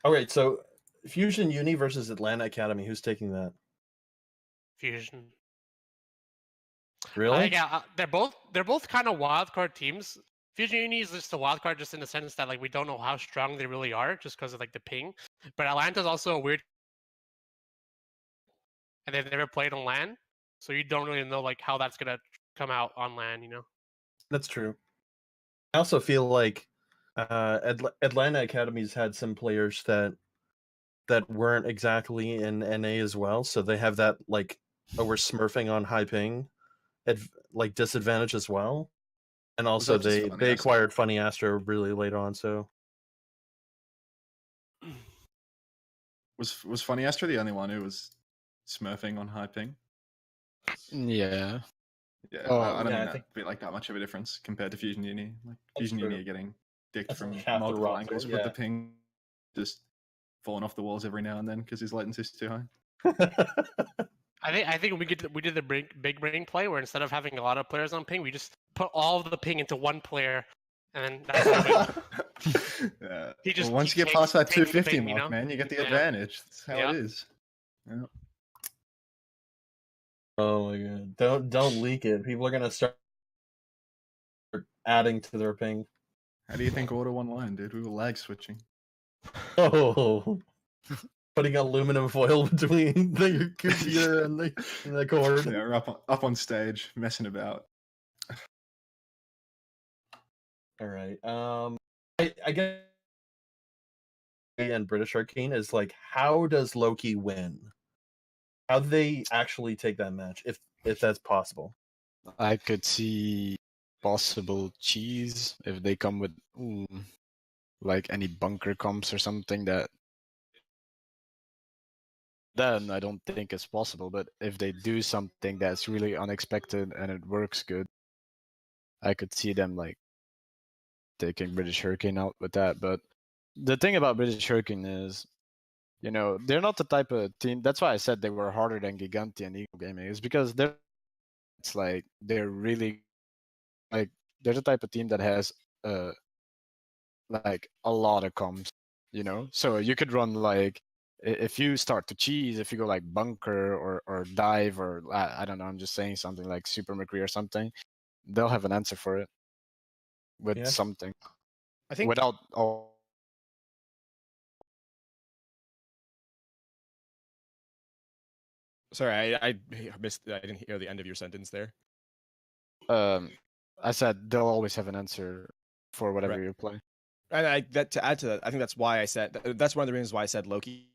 All right, so Fusion Uni versus Atlanta Academy. Who's taking that? Fusion. Really? Yeah, they're both kind of wildcard teams. Fusion Uni is just a wildcard, just in the sense that like we don't know how strong they really are, just because of like the ping. But Atlanta's also a weird, and they've never played on LAN, so you don't really know like how that's gonna come out on LAN. You know. That's true. I also feel like Atlanta Academy's had some players that weren't exactly in NA as well, so they have that like, oh, we're smurfing on high ping, like disadvantage as well. And also they acquired Funny Astro really late on, so. Was Funny Astro the only one who was smurfing on high ping? Yeah. Yeah, I don't think that'd be like that much of a difference compared to Fusion Uni. Like Fusion Uni are getting dicked from multiple angles with the ping just falling off the walls every now and then because his latency is too high. I think we did the big brain play where instead of having a lot of players on ping, we just put all of the ping into one player, and then that's how he just once you get past that 250 mark, man, you get the advantage. That's how it is. Yeah. Oh my god! Don't leak it. People are gonna start adding to their ping. How do you think Order 1 line, dude? We were lag switching. Oh, putting aluminum foil between the computer and the cord. Yeah, we're up on stage, messing about. All right. I guess and British Hurricane is like, how does Loki win? How do they actually take that match, if that's possible? I could see possible cheese if they come with like any bunker comps or something that. Then I don't think it's possible. But if they do something that's really unexpected and it works good, I could see them like taking British Hurricane out with that. But the thing about British Hurricane is, you know, they're not the type of team. That's why I said they were harder than Giganti and Eagle Gaming. Is because it's like they're really like they're the type of team that has like a lot of comms, you know. So you could run like if you start to cheese, if you go like bunker or dive or I don't know, I'm just saying something like Super McCree or something, they'll have an answer for it with something. I think without all. Sorry, I missed. I didn't hear the end of your sentence there. I said they'll always have an answer for whatever Right. you play. And to add to that, I think that's why I said that's one of the reasons why I said Loki.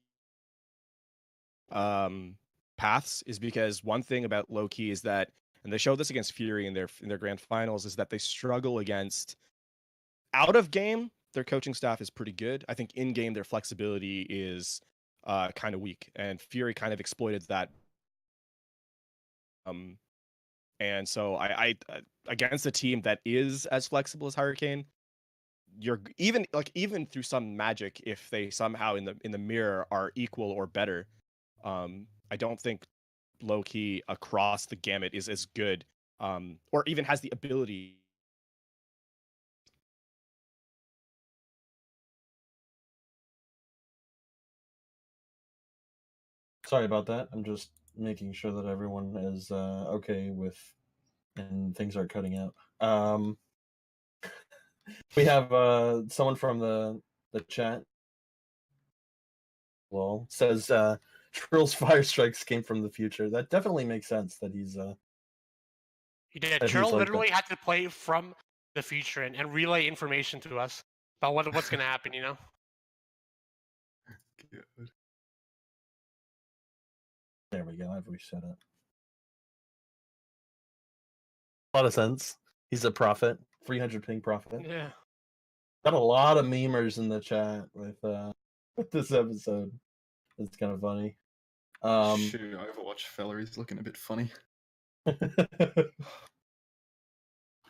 Paths is because one thing about Loki is that, and they showed this against Fury in their grand finals, is that they struggle against out of game. Their coaching staff is pretty good. I think in game their flexibility is kind of weak, and Fury kind of exploited that. And so I against a team that is as flexible as Hurricane, you're even through some magic, if they somehow in the mirror are equal or better, I don't think low key across the gamut is as good, or even has the ability. Sorry about that. I'm just making sure that everyone is okay with, and things are cutting out. We have someone from the chat. Well, says Trill's fire strikes came from the future. That definitely makes sense. That he's He did. that he's Trill like literally had to play from the future and relay information to us about what's going to happen, you know? Good. There we go. I've reset it. A lot of sense. He's a prophet. 300 ping prophet. Yeah. Got a lot of memers in the chat with this episode. It's kind of funny. Shoot, Overwatch fella, he's looking a bit funny. So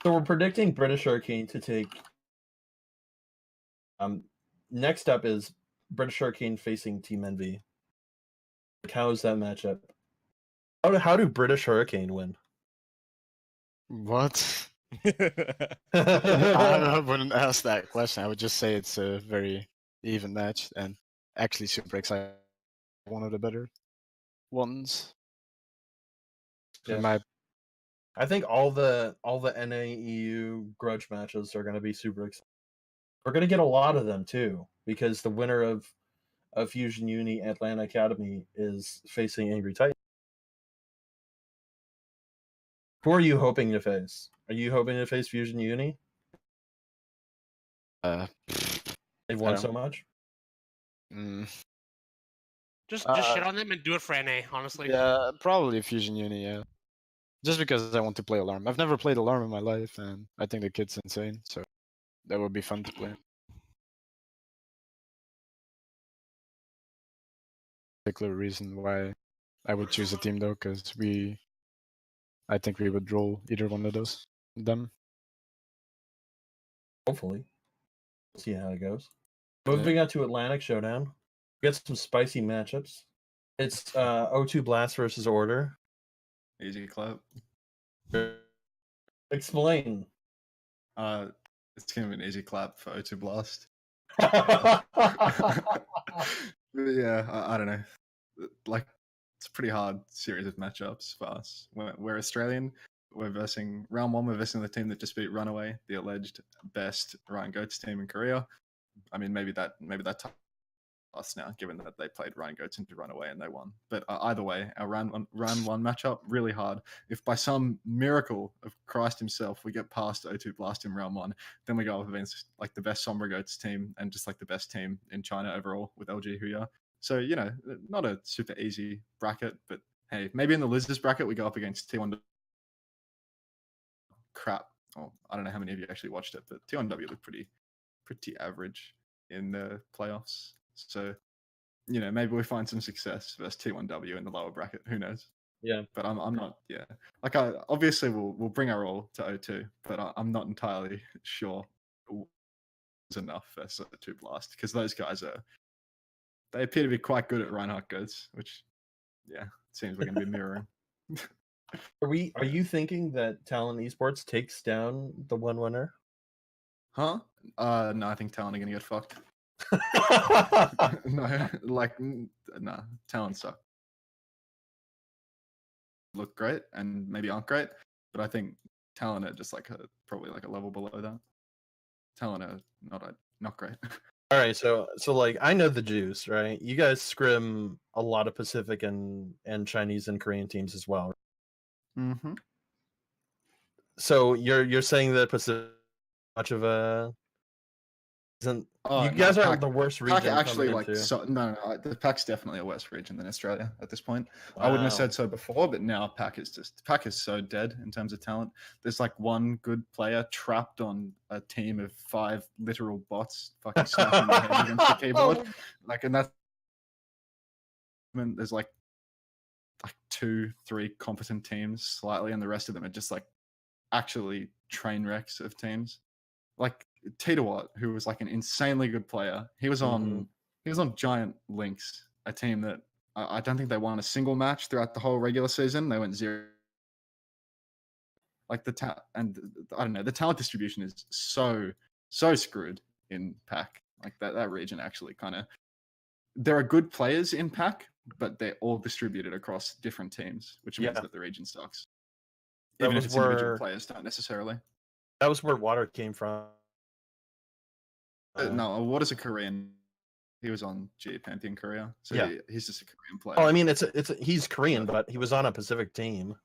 we're predicting British Hurricane to take. Next up is British Hurricane facing Team Envy. Like, how is that matchup? How do British Hurricane win? What? I wouldn't ask that question. I would just say it's a very even match and actually super exciting. One of the better ones. Yeah. I think all the NAEU grudge matches are going to be super exciting. We're going to get a lot of them too, because the winner of Fusion Uni Atlanta Academy is facing Angry Titan. Who are you hoping to face? Are you hoping to face Fusion Uni? They've won so much. Just shit on them and do it for NA, honestly. Yeah, probably Fusion Uni, yeah. Just because I want to play Alarm. I've never played Alarm in my life, and I think the kid's insane, so that would be fun to play. Particular reason why I would choose a team though, because I think we would roll either one of them. Hopefully. We'll see how it goes. Moving on to Atlantic Showdown. We got some spicy matchups. It's O2 Blast versus Order. Easy clap. Explain. It's gonna be an easy clap for O2 Blast. Yeah, Yeah, I don't know. Like it's a pretty hard series of matchups for us. We're Australian. We're versing round one. We're versing the team that just beat Runaway, the alleged best Ryan Goats team in Korea. I mean, maybe that us now, given that they played Ryan Goats into Runaway and they won. But either way, our round one matchup really hard. If by some miracle of Christ himself we get past O2 Blast in round one, then we go up against like the best Sombra Goats team and just like the best team in China overall with LG Huya. So not a super easy bracket, but hey, maybe in the losers bracket we go up against T1. Crap. Oh, I don't know how many of you actually watched it, but T1W looked pretty average in the playoffs. So, maybe we find some success versus T1W in the lower bracket. Who knows? Yeah. But I'm not. Yeah. Like obviously we'll bring our all to O2, but I'm not entirely sure it's enough versus O2 Blast because those guys they appear to be quite good at Reinhardt Goats, which seems we're going to be mirroring. Are you thinking that Talon Esports takes down the one winner? Huh? No, I think Talon are going to get fucked. No, Talon suck. Look great and maybe aren't great, but I think Talon are just probably a level below that. Talon are not great. All right, so like I know the juice, right? You guys scrim a lot of Pacific and Chinese and Korean teams as well. Mm-hmm. So you're saying that Pacific much of a isn't you guys are the worst region. Pac actually no, the Pac's definitely a worse region than Australia at this point. Wow. I wouldn't have said so before, but now Pac is so dead in terms of talent. There's one good player trapped on a team of 5 literal bots fucking smashing their head against the keyboard. And that's there's 2-3 competent teams slightly, and the rest of them are just actually train wrecks of teams. Titawat, who was an insanely good player, he was on Giant Lynx, a team that I don't think they won a single match throughout the whole regular season. They went 0. I don't know, the talent distribution is so screwed in Pac. That region actually there are good players in Pac, but they're all distributed across different teams, which means that the region sucks. Even if individual players don't necessarily. That was where Water came from. No, what is a Korean? He was on G Pantheon Korea, so he's just a Korean player. Oh, I mean, he's Korean, but he was on a Pacific team.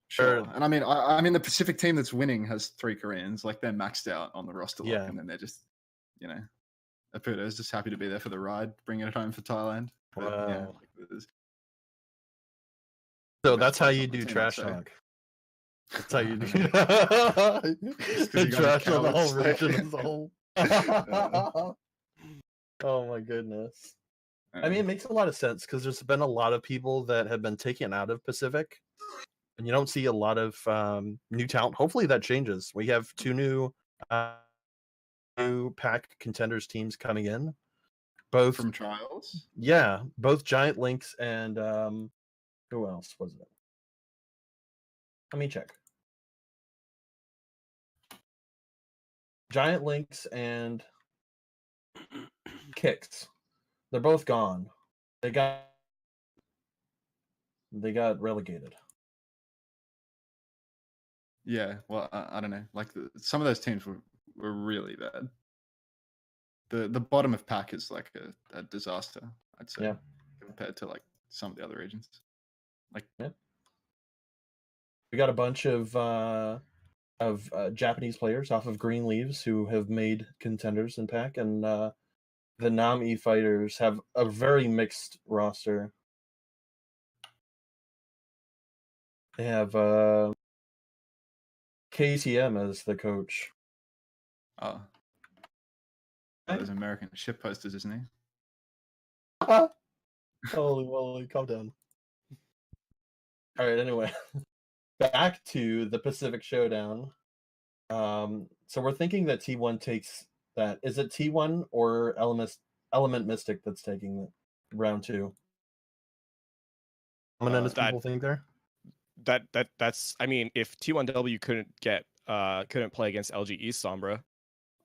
Sure, and I mean, the Pacific team that's winning has 3 Koreans. They're maxed out on the roster, and then they're just, Aputo is just happy to be there for the ride, bringing it home for Thailand. But, wow. So that's how you do trash talk. That's how you do. Trash on the whole region as a whole. Oh my goodness. I mean, it makes a lot of sense because there's been a lot of people that have been taken out of Pacific, and you don't see a lot of new talent. Hopefully that changes. We have 2 new Pac Contenders teams coming in, both from trials. Yeah, both Giant Lynx and who else was it? Let me check. Giant Lynx and Kicks. They're both gone. They got relegated. Yeah, well, I don't know. Some of those teams were really bad. The bottom of Pac is a disaster, I'd say, compared to some of the other regions. We got a bunch of Japanese players off of Green Leaves who have made contenders in Pac, and the Nami fighters have a very mixed roster. They have KTM as the coach. Oh. Those American ship posters, isn't he? Holy moly, calm down. All right, anyway. Back to the Pacific Showdown. So we're thinking that T1 takes that. Is it T1 or Element Mystic that's taking round 2? Does people think there? That's. I mean, if T1W couldn't play against LG East Sombra,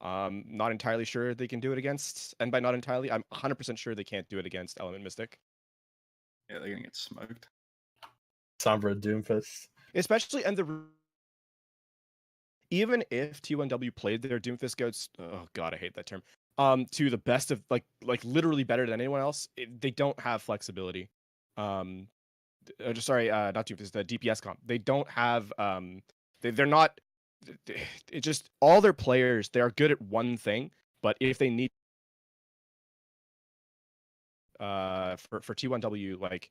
not entirely sure they can do it against. And by not entirely, I'm 100% sure they can't do it against Element Mystic. Yeah, they're gonna get smoked. Sombra Doomfist. Especially, and even if T1W played their Doomfist goats, oh god, I hate that term. To the best of like literally better than anyone else, they don't have flexibility. Sorry, not Doomfist, the DPS comp. They don't have they're not. It just all their players, they are good at one thing, but if they need for T1W, like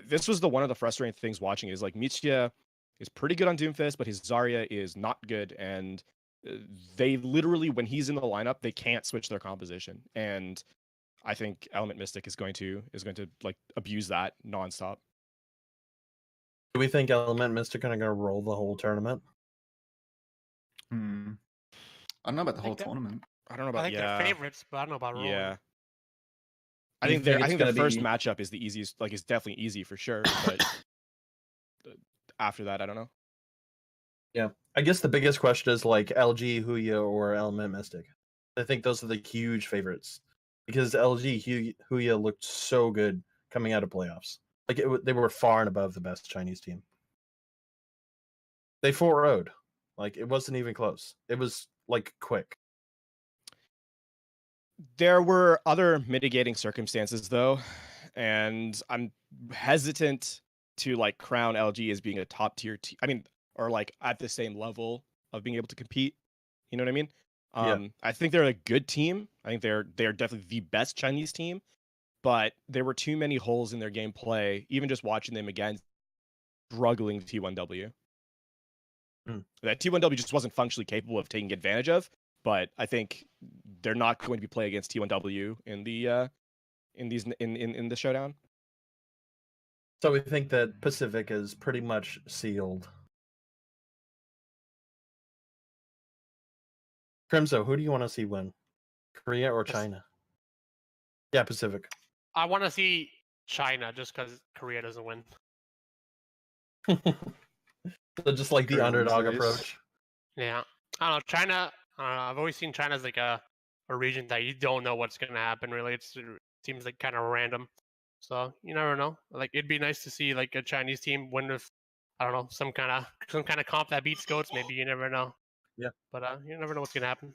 this was one of the frustrating things watching is like Michia is pretty good on Doomfist, but his Zarya is not good, and they literally, when he's in the lineup, they can't switch their composition, and I think Element Mystic is going to like abuse that nonstop. Do we think Element Mystic are going to roll the whole tournament? I don't know about the whole think that- tournament. I don't know about I think they're favorites, but I don't know about rolling. yeah. Do you I think it's the gonna first be- matchup is the easiest. Like, it's definitely easy for sure. But after that, I don't know. Yeah, I guess the biggest question is like LG, Huya, or Element Mystic. I think those are the huge favorites because LG, Huya looked so good coming out of playoffs. Like they were far and above the best Chinese team. They 4-0'd. Like it wasn't even close. It was like quick. There were other mitigating circumstances though, and I'm hesitant to like crown LG as being a top tier team. I mean, or like at the same level of being able to compete. You know what I mean? Yeah. I think they're a good team. I think they're definitely the best Chinese team, but there were too many holes in their gameplay. Even just watching them against struggling T1W. That T1W just wasn't functionally capable of taking advantage of. But I think they're not going to be playing against T1W in the showdown. So we think that Pacific is pretty much sealed. Crimzo, who do you want to see win? Korea or China? Yeah, Pacific. I want to see China just because Korea doesn't win. So just like the Korea underdog wins these. approach. Yeah, I don't know. China. I've always seen China as like a region that you don't know what's gonna happen. Really, it seems like kind of random. So you never know. Like it'd be nice to see like a Chinese team win with, I don't know, some kind of comp that beats goats. Maybe you never know. Yeah. But you never know what's gonna happen.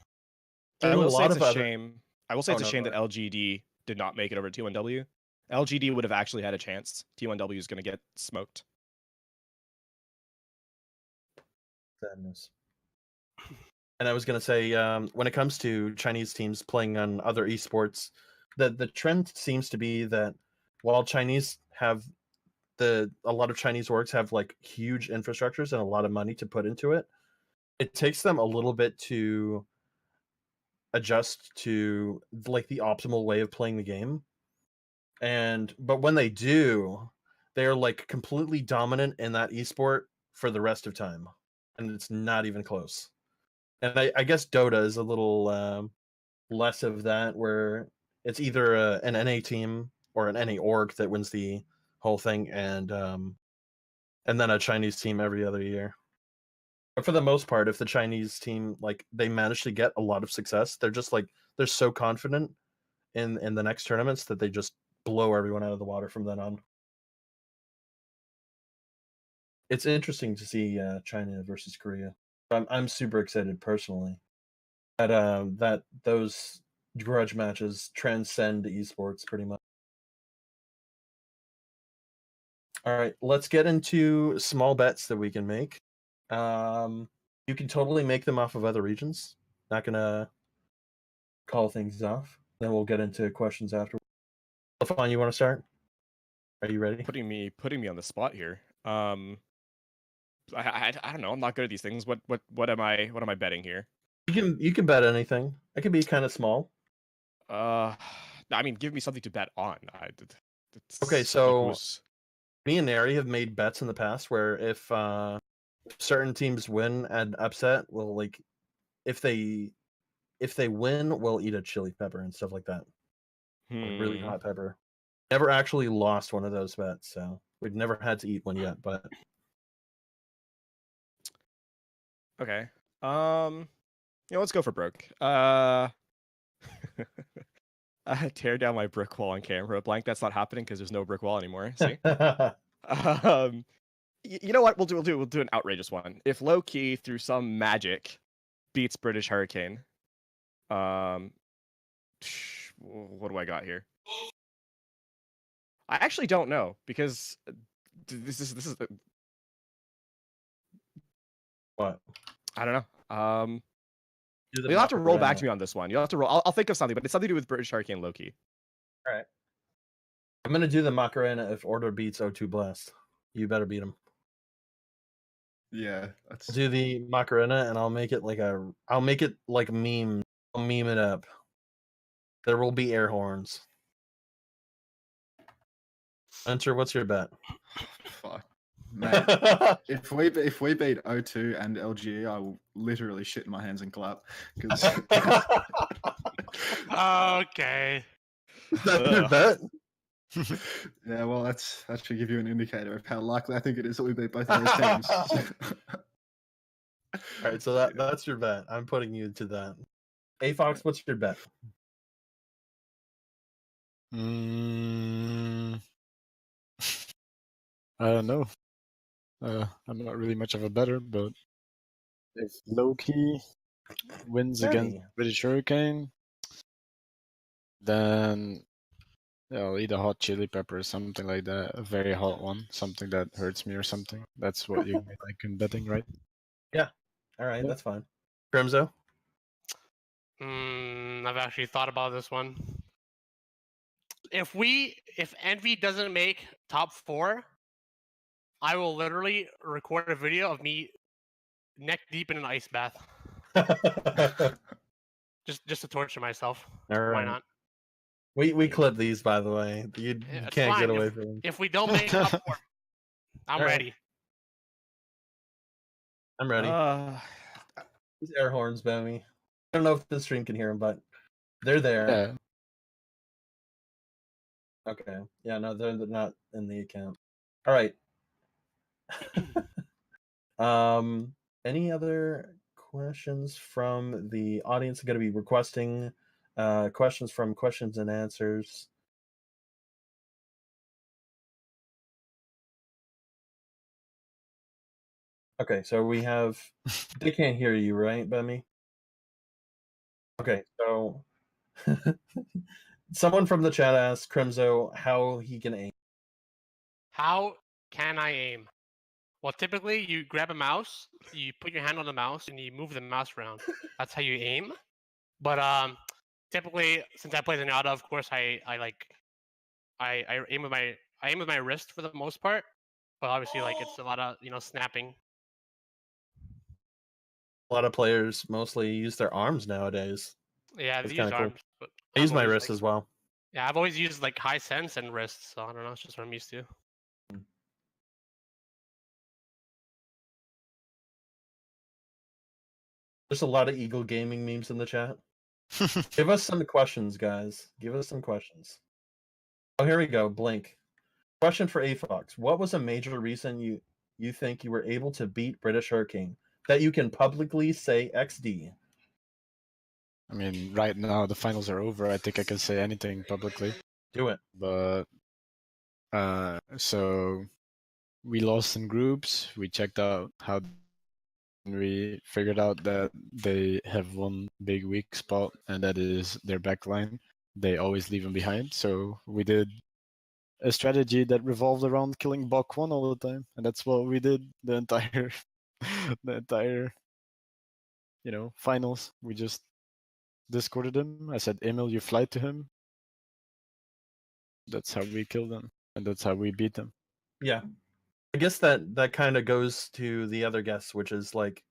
I will say it's a other- shame. I will say Oh, it's a no, shame go that LGD did not make it over to T1W. LGD would have actually had a chance. T1W is going to get smoked. Sadness. And I was going to say, when it comes to Chinese teams playing on other esports, the trend seems to be that while Chinese have a lot of Chinese orgs have like huge infrastructures and a lot of money to put into it, it takes them a little bit to adjust to like the optimal way of playing the game. But when they do, they're like completely dominant in that esport for the rest of time, and it's not even close. And I guess Dota is a little less of that, where it's either an NA team or an NA org that wins the whole thing, and then a Chinese team every other year. But for the most part, if the Chinese team like they manage to get a lot of success, they're just like they're so confident in the next tournaments that they just blow everyone out of the water from then on. It's interesting to see China versus Korea. I'm super excited personally that those grudge matches transcend esports pretty much. All right, let's get into small bets that we can make. You can totally make them off of other regions. Not gonna call things off. Then we'll get into questions after. Lafon, you want to start? Are you ready? Putting me on the spot here. I don't know. I'm not good at these things. What am I betting here? You can bet anything. It can be kind of small. I mean, give me something to bet on. Okay, so me and Neri have made bets in the past where if certain teams win and upset, we'll like if they win, we'll eat a chili pepper and stuff like that. Like really hot pepper. Never actually lost one of those bets, so we've never had to eat one yet, but okay. Let's go for broke. Tear down my brick wall on camera. Blank, that's not happening because there's no brick wall anymore. See? You know what? We'll do an outrageous one. If low key through some magic beats British Hurricane, what do I got here? I actually don't know because this is What? I don't know. Do the You'll have to roll back Macarena. to me on this one. You'll have to roll. I'll think of something, but it's something to do with British Hurricane low key. All right. I'm gonna do the Macarena if Order beats O2 Blast. You better beat him. Yeah, that's I'll do the Macarena and I'll make it like meme. I'll meme it up. There will be air horns. Unter, what's your bet? fuck. Mate, if we beat O2 and LGE, I will literally shit in my hands and clap. Because Okay. That's your bet? yeah, well, that should give you an indicator of how likely I think it is that we beat both of those teams. All right, so that's your bet. I'm putting you to that. AFoxx, what's your bet? I don't know. I'm not really much of a bettor, but if Loki wins against Hey. British Hurricane, then I'll eat a hot chili pepper or something like that. A very hot one, something that hurts me or something. That's what you like in betting, right? All right, Yeah. that's fine. Crimzo? I've actually thought about this one. If Envy doesn't make top 4, I will literally record a video of me neck deep in an ice bath, just to torture myself. All right. Why not? We clip these, by the way. You Yeah, it's can't fine. get away from them. If we don't make top 4, I'm All right. ready. I'm ready. These air horns, Bammy. I don't know if the stream can hear them, but they're there. Yeah. Okay. Yeah, no, they're not in the account. All right. Any other questions from the audience? I'm going to be requesting questions from questions and answers. Okay, so we have. They can't hear you, right, Bemmy? Okay, so someone from the chat asked Crimzo how he can aim. How can I aim? Well, typically you grab a mouse, you put your hand on the mouse, and you move the mouse around. That's how you aim. But typically, since I play Zenyatta, of course, I aim with my wrist for the most part. But obviously, like it's a lot of snapping. A lot of players mostly use their arms nowadays. Yeah, That's they use kinda cool. arms. But I use I've my always, wrist like- as well. Yeah, I've always used like high sense and wrist, so I don't know. It's just what I'm used to. There's a lot of Eagle Gaming memes in the chat. Give us some questions, guys. Give us some questions. Oh, here we go. Blink. Question for AFoxx. What was a major reason you think you were able to beat British Hurricane? That you can publicly say XD. I mean, right now the finals are over. I think I can say anything publicly. Do it. But so we lost in groups. We checked out how we figured out that they have one big weak spot, and that is their backline. They always leave them behind. So we did a strategy that revolved around killing Bok 1 all the time, and that's what we did the entire finals. We just discorded him. I said, Emil, you fly to him. That's how we killed them, and that's how we beat them. Yeah. I guess that kind of goes to the other guess, which is like,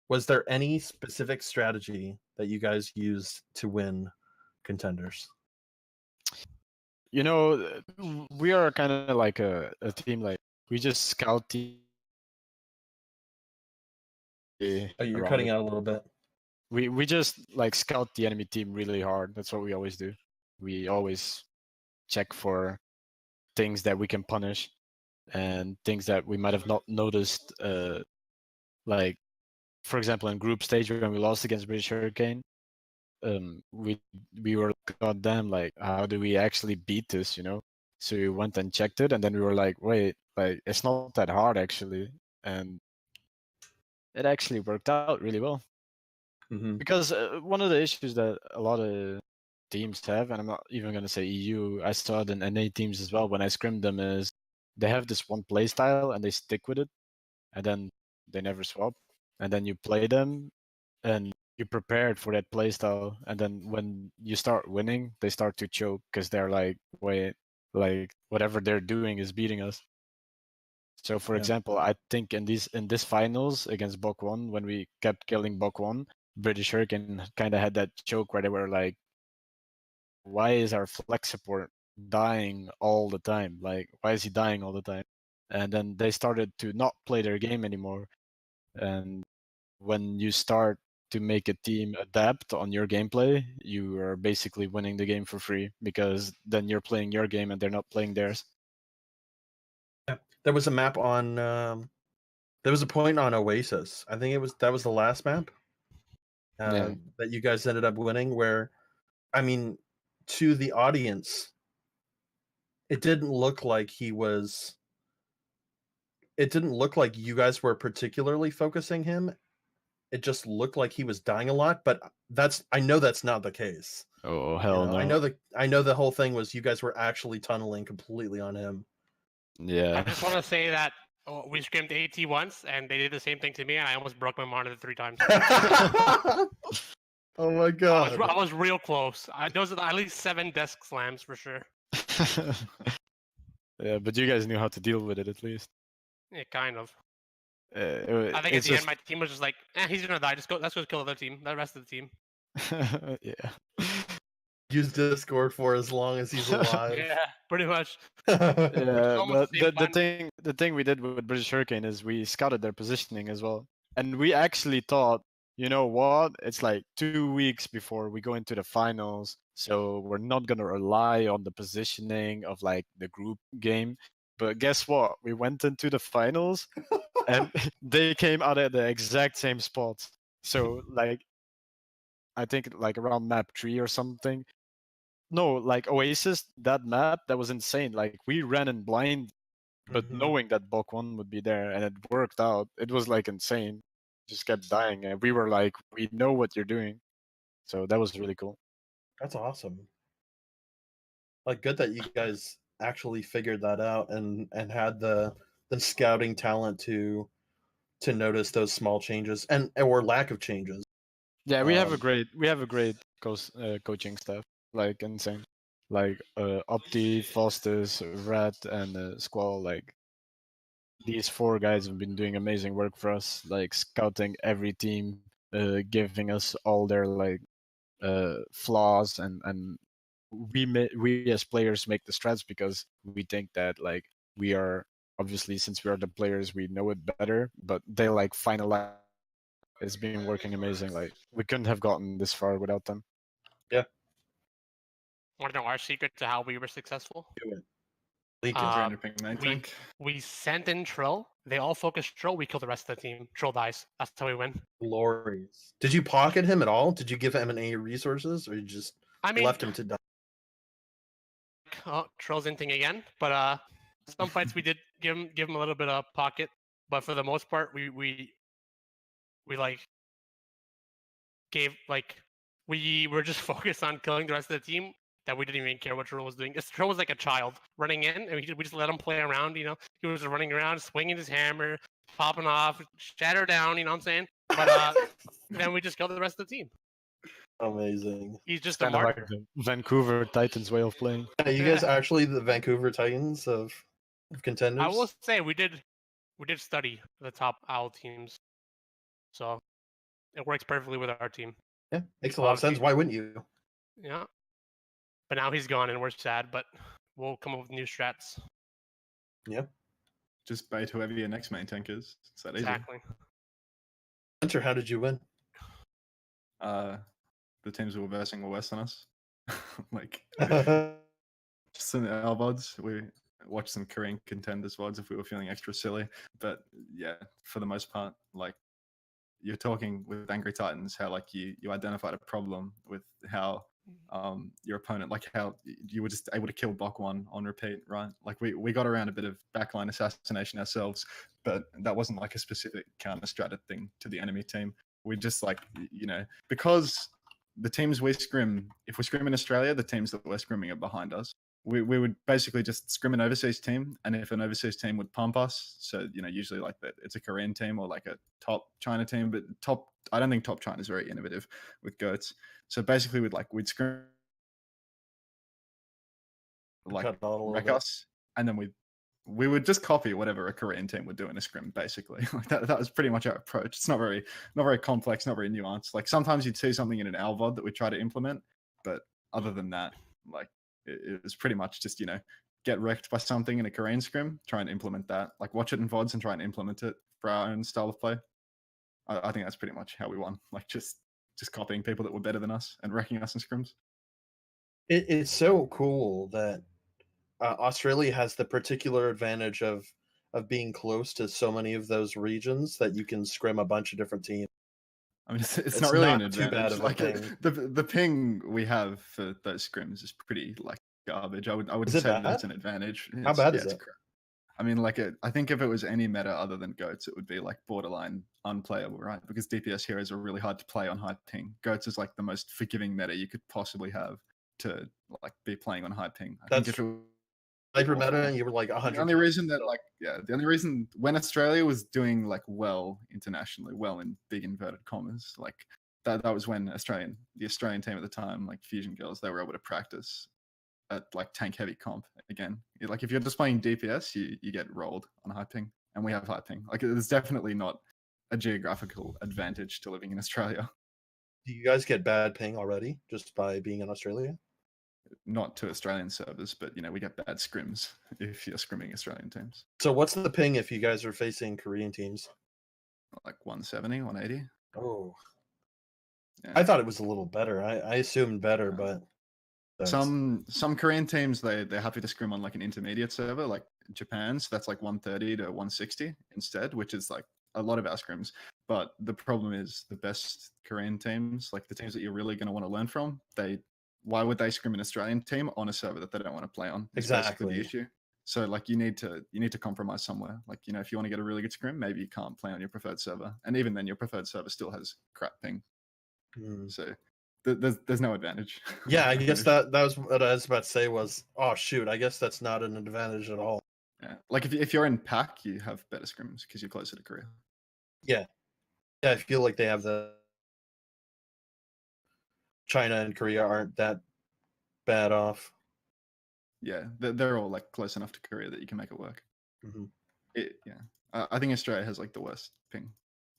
was there any specific strategy that you guys used to win contenders? You know, we are kind of like a team, like we just scout the. Oh, you're cutting out a little bit. We just like scout the enemy team really hard. That's what we always do. We always check for things that we can punish and things that we might have not noticed. Like, for example, in group stage when we lost against British Hurricane, we were goddamn like, how do we actually beat this? You know, So we went and checked it, and then we were like, wait, like it's not that hard actually, and it actually worked out really well. Mhm. Because one of the issues that a lot of teams have, and I'm not even going to say EU, I saw it in NA teams as well when I scrimmed them, is they have this one play style and they stick with it, and then they never swap. And then you play them, and you prepared for that play style, and then when you start winning, they start to choke because they're like, wait, like whatever they're doing is beating us. So for Yeah. example, I think in this finals against Bok 1, when we kept killing Bok 1, British Hurricane kind of had that choke where they were like, why is our flex support dying all the time? Like, why is he dying all the time? And then they started to not play their game anymore. And when you start to make a team adapt on your gameplay, you are basically winning the game for free because then you're playing your game and they're not playing theirs. There was a map on. There was a point on Oasis. I think that was the last map Yeah. that you guys ended up winning. Where, I mean, to the audience, it didn't look like he was. It didn't look like you guys were particularly focusing him. It just looked like he was dying a lot. But I know that's not the case. Oh hell no. I know the whole thing was you guys were actually tunneling completely on him. Yeah. I just want to say that we scrimmed AT once, and they did the same thing to me, and I almost broke my monitor 3 times. Oh my god! I was real close. Those are at least 7 desk slams for sure. Yeah, but you guys knew how to deal with it at least. Yeah, kind of. I I think at the end, my team was just like, he's gonna die. Let's go kill the other team, the rest of the team. Yeah. Use Discord for as long as he's alive. Yeah, pretty much. Yeah, almost but the same the thing we did with British Hurricane is we scouted their positioning as well, and we actually thought, you know what? It's like 2 weeks before we go into the finals, so we're not gonna rely on the positioning of like the group game. But guess what? We went into the finals, and they came out at the exact same spots. So like, I think like around map 3 or something. No, like Oasis, that map, that was insane. Like we ran in blind, but Mhm. knowing that Bok 1 would be there, and it worked out. It was like insane. Just kept dying, and we were like, we know what you're doing. So that was really cool. That's awesome. Like, good that you guys actually figured that out and had the scouting talent to notice those small changes and or lack of changes. Yeah, we have a Um, great coaching staff, like insane. Like Opti, Faustus, Rat, and Squall. Like these 4 guys have been doing amazing work for us, like scouting every team, giving us all their like flaws, and we as players make the strats because we think that like we are, obviously since we are the players we know it better, but they like finalize. It's been working amazing. Like we couldn't have gotten this far without them. yeah, Want to know our secret to how we were successful? do it. Leak it. Uh, 300 ping main tank. We sent in Trill. They all focus Trill. We kill the rest of the team. Trill dies. That's how we win. Glorious. Did you pocket him at all? Did you give him any resources, or you just I mean, left him to die? Trill's inting again, but some fights we did give him a little bit of pocket, but for the most part, we like gave like we were just focused on killing the rest of the team. That we didn't even care what Trill was doing. Trill was like a child running in, and we just let him play around. You know, he was running around, swinging his hammer, popping off, shatter down. You know what I'm saying? But then we just killed the rest of the team. Amazing. He's just It's a kind of mark. like the Vancouver Titans way of playing. Yeah, you guys actually the Vancouver Titans of contenders. I will say we did study the top OWL teams, so it works perfectly with our team. Yeah, makes a lot of sense. Why wouldn't you? Yeah, but now he's gone and we're sad. But we'll come up with new strats. Yep. Just bait whoever your next main tank is. It's that easy. Exactly. Unter, how did you win? The teams we were versing were worse than us. Like just in the L VODs, we watched some Korean contenders VODs if we were feeling extra silly. But yeah, for the most part, like you're talking with Angry Titans, how like you identified a problem with how your opponent, like how you were just able to kill Bok 1 on repeat, right? Like we got around a bit of backline assassination ourselves, but that wasn't like a specific counter strat thing to the enemy team. We just like, because the teams we scrim, if we scrim in Australia, the teams that we're scrimming are behind us. We would basically just scrim an overseas team, and if an overseas team would pump us, so usually like that, it's a Korean team or like a top China team, but I don't think top China is very innovative with goats. So basically, we'd scrim like wreck us, and then we would just copy whatever a Korean team would do in a scrim, basically. Like that was pretty much our approach. It's not very complex, not very nuanced. Like sometimes you'd see something in an ALVOD that we try to implement, but other than that, like it was pretty much just get wrecked by something in a Korean scrim, try and implement that. Like watch it in VODs and try and implement it for our own style of play. I think that's pretty much how we won. Like just copying people that were better than us and wrecking us in scrims. It's so cool that Australia has the particular advantage of being close to so many of those regions that you can scrim a bunch of different teams. I mean, it's not really an too advantage. bad of a Like thing. the ping we have for those scrims is pretty like garbage. I wouldn't Is it say bad? that's an advantage. How bad is it? Crap. I mean, like I think if it was any meta other than goats, it would be like borderline unplayable, right? Because DPS heroes are really hard to play on high ping. Goats is like the most forgiving meta you could possibly have to like be playing on high ping. I think if it hyper meta and you were like 100. The only reason that the only reason when Australia was doing like well internationally, well in big inverted commas, like that was when the Australian team at the time, like Fusion Girls, they were able to practice at like tank heavy comp again. Like if you're just playing DPS, you get rolled on high ping, and we have high ping. Like there's definitely not a geographical advantage to living in Australia. Do you guys get bad ping already just by being in Australia? Not to Australian servers, but we get bad scrims if you're scrimming Australian teams. So what's the ping if you guys are facing Korean teams? Like 170, 180. Oh, yeah. I thought it was a little better. I assumed better, but some Korean teams they're happy to scrim on like an intermediate server, like Japan. So that's like 130 to 160 instead, which is like a lot of our scrims. But the problem is the best Korean teams, like the teams that you're really going to want to learn from, why would they scrim an Australian team on a server that they don't want to play on? It's basically the issue. So like you need to compromise somewhere. Like if you want to get a really good scrim, maybe you can't play on your preferred server, and even then your preferred server still has crap ping. So there's no advantage. Yeah, I guess that was what I was about to say was, oh shoot, I guess that's not an advantage at all. Yeah, like if you're in PAC, you have better scrims because you're closer to Korea. Yeah, I feel like they have the China and Korea aren't that bad off. Yeah, they're all like close enough to Korea that you can make it work. Mm-hmm. I think Australia has like the worst ping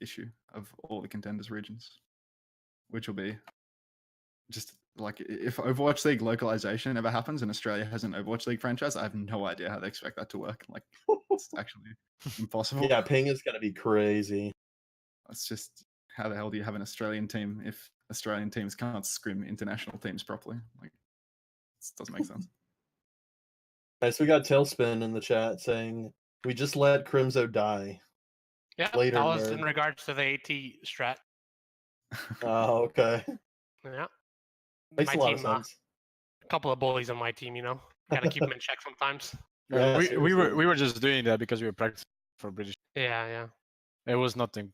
issue of all the contenders regions, which will be just like if Overwatch League localization ever happens and Australia has an Overwatch League franchise, I have no idea how they expect that to work. Like it's actually impossible. Yeah, ping is going to be crazy. It's just how the hell do you have an Australian team if Australian teams can't scrim international teams properly? Like it doesn't make sense. Nice, we got Tailspin in the chat saying we just let Crimzo die. Yeah, later, that was nerd. in regards to the AT strat. Oh, okay. Yeah. Makes a lot of sense. A couple of bullies on my team, gotta keep them in check sometimes. Yeah, we were just doing that because we were practicing for British. Yeah. It was nothing.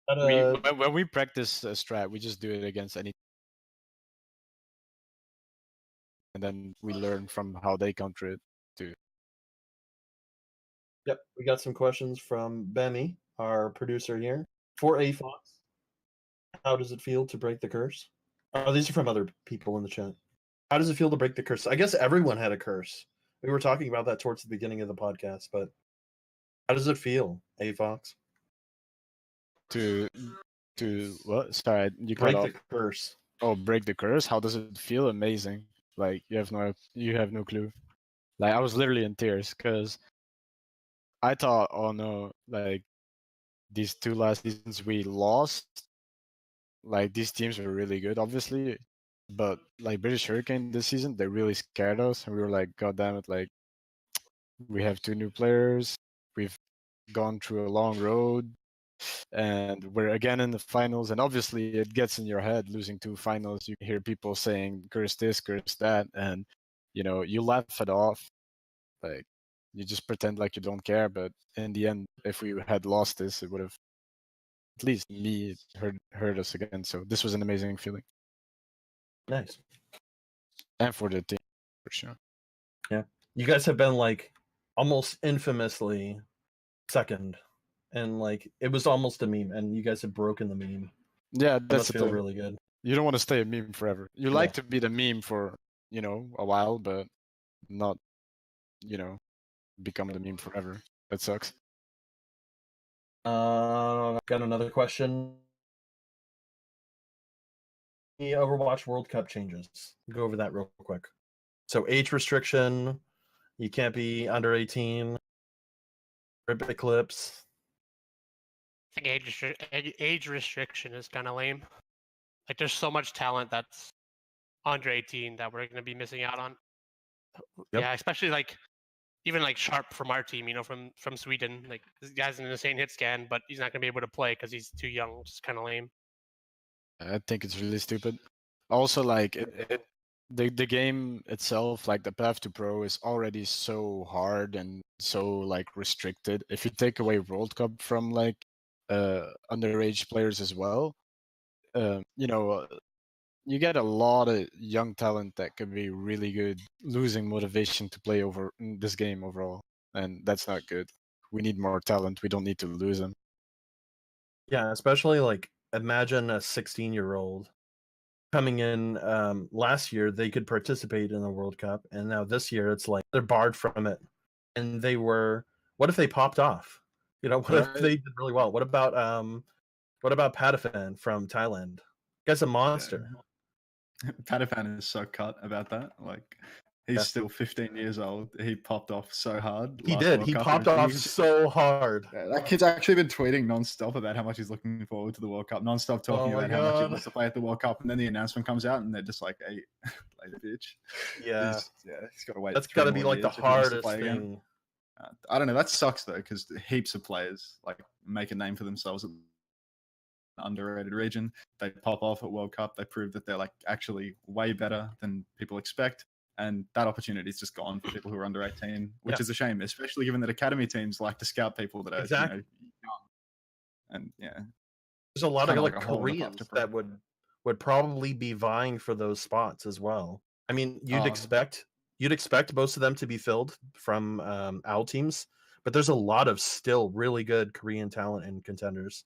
But, when we practice a strat, we just do it against any, and then we learn from how they counter it too. Yep, we got some questions from Bemi, our producer here. For AFoxx, how does it feel to break the curse? Oh, these are from other people in the chat. How does it feel to break the curse? I guess everyone had a curse. We were talking about that towards the beginning of the podcast, but how does it feel, AFoxx? To what? Sorry, you break cut the curse. Oh, break the curse. How does it feel? Amazing. Like you have no clue. Like I was literally in tears because I thought, oh no, like these two last seasons we lost. Like these teams were really good, obviously, but like British Hurricane this season, they really scared us, and we were like, God damn it! Like we have two new players. We've gone through a long road. and we're again in the finals. And obviously, it gets in your head. Losing 2 finals, you hear people saying "curse this, curse that," and you laugh it off. Like you just pretend like you don't care. But in the end, if we had lost this, it would have at least me hurt us again. So this was an amazing feeling, Nice. and for the team for sure. Yeah, you guys have been like almost infamously second, and like it was almost a meme, and you guys have broken the meme. Yeah, That that's must the feel thing. really good. You don't want to stay a meme forever. You Yeah. like to be the meme for a while, but not become the meme forever. That sucks. Got another question. The Overwatch World Cup changes. Go over that real quick. So age restriction, you can't be under 18. Rip Eclipse. I think age restriction is kind of lame. Like, there's so much talent that's under 18 that we're going to be missing out on. Yep. Yeah, especially like even like Sharp from our team, from Sweden. Like, this guy's an insane hit scan, but he's not going to be able to play because he's too young, which is kind of lame. I think it's really stupid. Also, like the game itself, like the path to pro, is already so hard and so like restricted. If you take away World Cup from like underage players as well, you get a lot of young talent that could be really good, losing motivation to play over this game overall, and that's not good. We need more talent. We don't need to lose them. Yeah, especially like imagine a 16-year-old coming in. Last year they could participate in the World Cup, and now this year it's like they're barred from it. And they were. What if they popped off? What if they did really well? What about Patafan from Thailand? Guy's a monster. Patafan is so cut about that. Like, he's still 15 years old. He popped off so hard. He last did. World He Cup, popped and off so hard. Yeah, that kid's actually been tweeting nonstop about how much he's looking forward to the World Cup. Nonstop talking about how much he wants to play at the World Cup, and then the announcement comes out, and they're just like, "Hey, later, bitch." Yeah, he's got to wait. That's got to be like the hardest thing. I don't know. That sucks though, because heaps of players like make a name for themselves at an underrated region. They pop off at World Cup. They prove that they're like actually way better than people expect. And that opportunity is just gone for people who are under 18, which is a shame, especially given that academy teams like to scout people that are young. And there's a lot of like Koreans that would probably be vying for those spots as well. I mean, you'd expect most of them to be filled from OWL teams, but there's a lot of still really good Korean talent in contenders.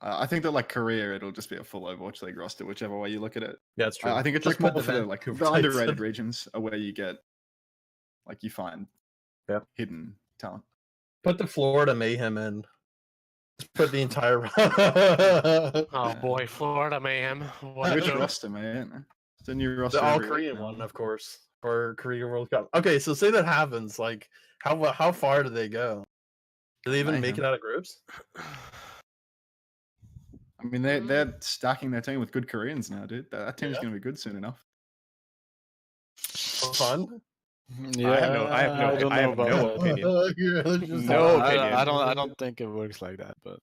I think that like Korea, it'll just be a full Overwatch League roster, whichever way you look at it. Yeah, it's true. I think it's just like more for the underrated regions are where you get, like, you find hidden talent. Put the Florida Mayhem in. Just put the entire. Oh boy, Florida Mayhem. Which roster, man? It's a new roster. The all Korean one, of course, for Korea World Cup. Okay, so say that happens. Like, how far do they go? Do they even make it out of groups? I mean, they're stacking their team with good Koreans now, dude. That team's going to be good soon enough. Fun. Yeah, I have no opinion. No opinion. I don't think it works like that, but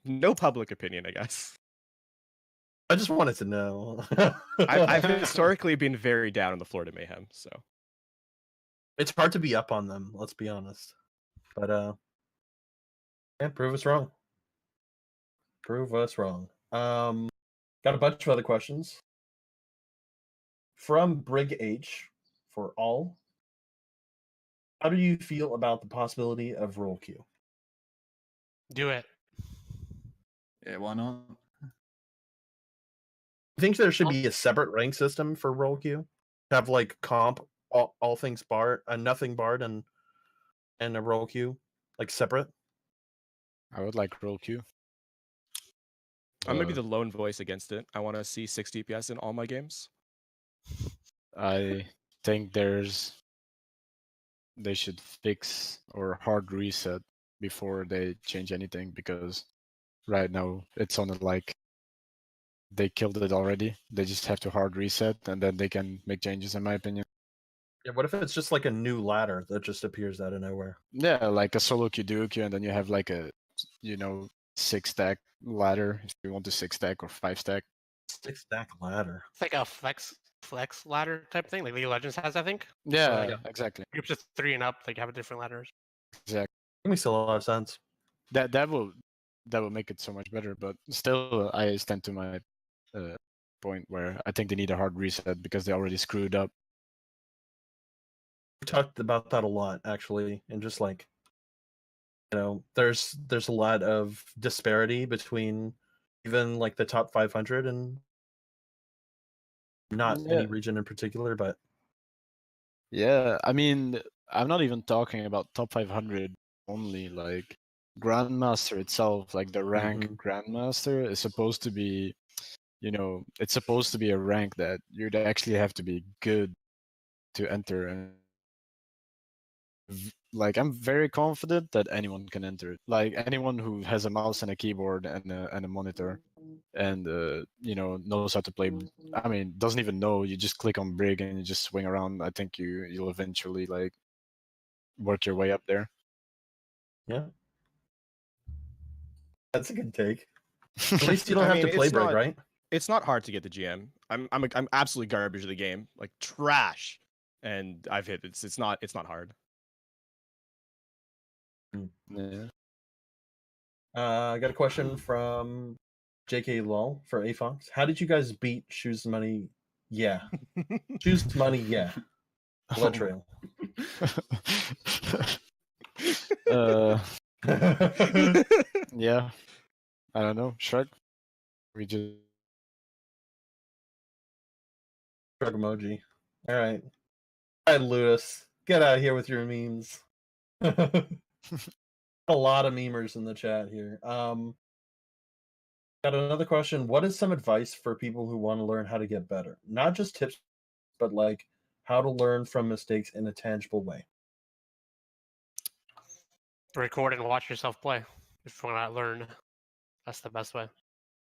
no public opinion, I guess. I just wanted to know. I've historically been very down on the Florida Mayhem, so it's hard to be up on them. Let's be honest, but prove us wrong. Prove us wrong. Got a bunch of other questions from Brig H for all. How do you feel about the possibility of role queue? Do it. Yeah, why not? I think there should be a separate rank system for role queue. Have like comp, all things barred, nothing barred, and a role queue, like separate. I would like role queue. I'm gonna be the lone voice against it. I want to see 6 DPS in all my games. I think they should fix or hard reset before they change anything, because right now it's on like they killed it already. They just have to hard reset and then they can make changes, in my opinion. Yeah, what if it's just like a new ladder that just appears out of nowhere? Yeah, like a solo queue, duo queue, and then you have like a 6-stack ladder if you want to 6-stack or 5-stack. 6-stack ladder. It's like a flex ladder type thing, like League of Legends has, I think. Yeah, like exactly. Groups of 3 and up, like have different ladders. That makes a lot of sense. That will make it so much better. But still, I stand to my point where I think they need a hard reset because they already screwed up. We talked about that a lot, actually, and just like, there's a lot of disparity between even like the top 500 and not any region in particular, but yeah, I mean, I'm not even talking about top 500 only. Like Grandmaster itself, like the rank Grandmaster is supposed to be, it's supposed to be a rank that you'd actually have to be good to enter. And like, I'm very confident that anyone can enter it. Like anyone who has a mouse and a keyboard and a monitor and knows how to play. I mean, doesn't even know. You just click on Brig and you just swing around. I think you'll eventually like work your way up there. yeah, that's a good take. At least you don't have to play Brig, right? It's not hard to get the GM. I'm absolutely garbage of the game, like trash, and I've hit. It's not hard. Yeah. I got a question from JK Lol for AFoxx. How did you guys beat Shoes Money? Yeah. Shoes Money, yeah. Blood Trail. Yeah. I don't know. Shrug. We just Shrug emoji. All right. All right, Lewis. Get out of here with your memes. A lot of memers in the chat here. Got another question. What is some advice for people who want to learn how to get better? Not just tips, but like how to learn from mistakes in a tangible way. Record and watch yourself play. If you want to learn, that's the best way.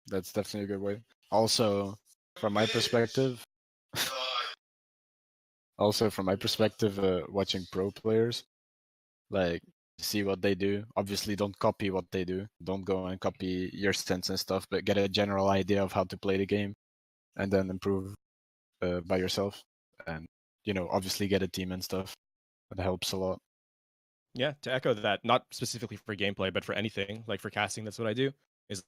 That's definitely a good way. Also, from my perspective, watching pro players, like see what they do. Obviously, don't copy what they do. Don't go and copy your stance and stuff, but get a general idea of how to play the game, and then improve by yourself. And obviously get a team and stuff. That helps a lot. Yeah, to echo that, not specifically for gameplay, but for anything, like for casting, that's what I do, is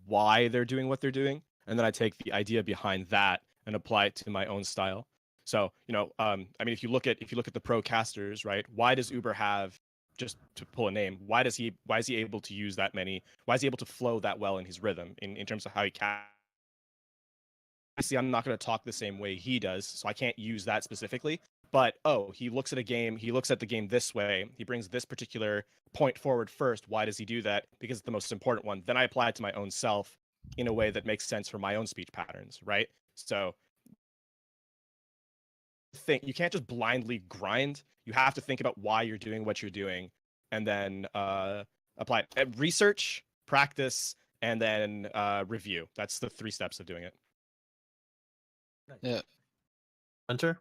why they're doing what they're doing, and then I take the idea behind that and apply it to my own style. So, I mean, if you look at the pro casters, right? Why does Uber have, just to pull a name, why is he able to use that many? Why is he able to flow that well in his rhythm in terms of how he casts? Obviously, I'm not going to talk the same way he does, so I can't use that specifically. But he looks at the game this way. He brings this particular point forward first. Why does he do that? Because it's the most important one. Then I apply it to my own self in a way that makes sense for my own speech patterns, right? So you can't just blindly grind. You have to think about why you're doing what you're doing, and then apply it. Research, practice, and then review. That's the 3 steps of doing it. Yeah. Unter?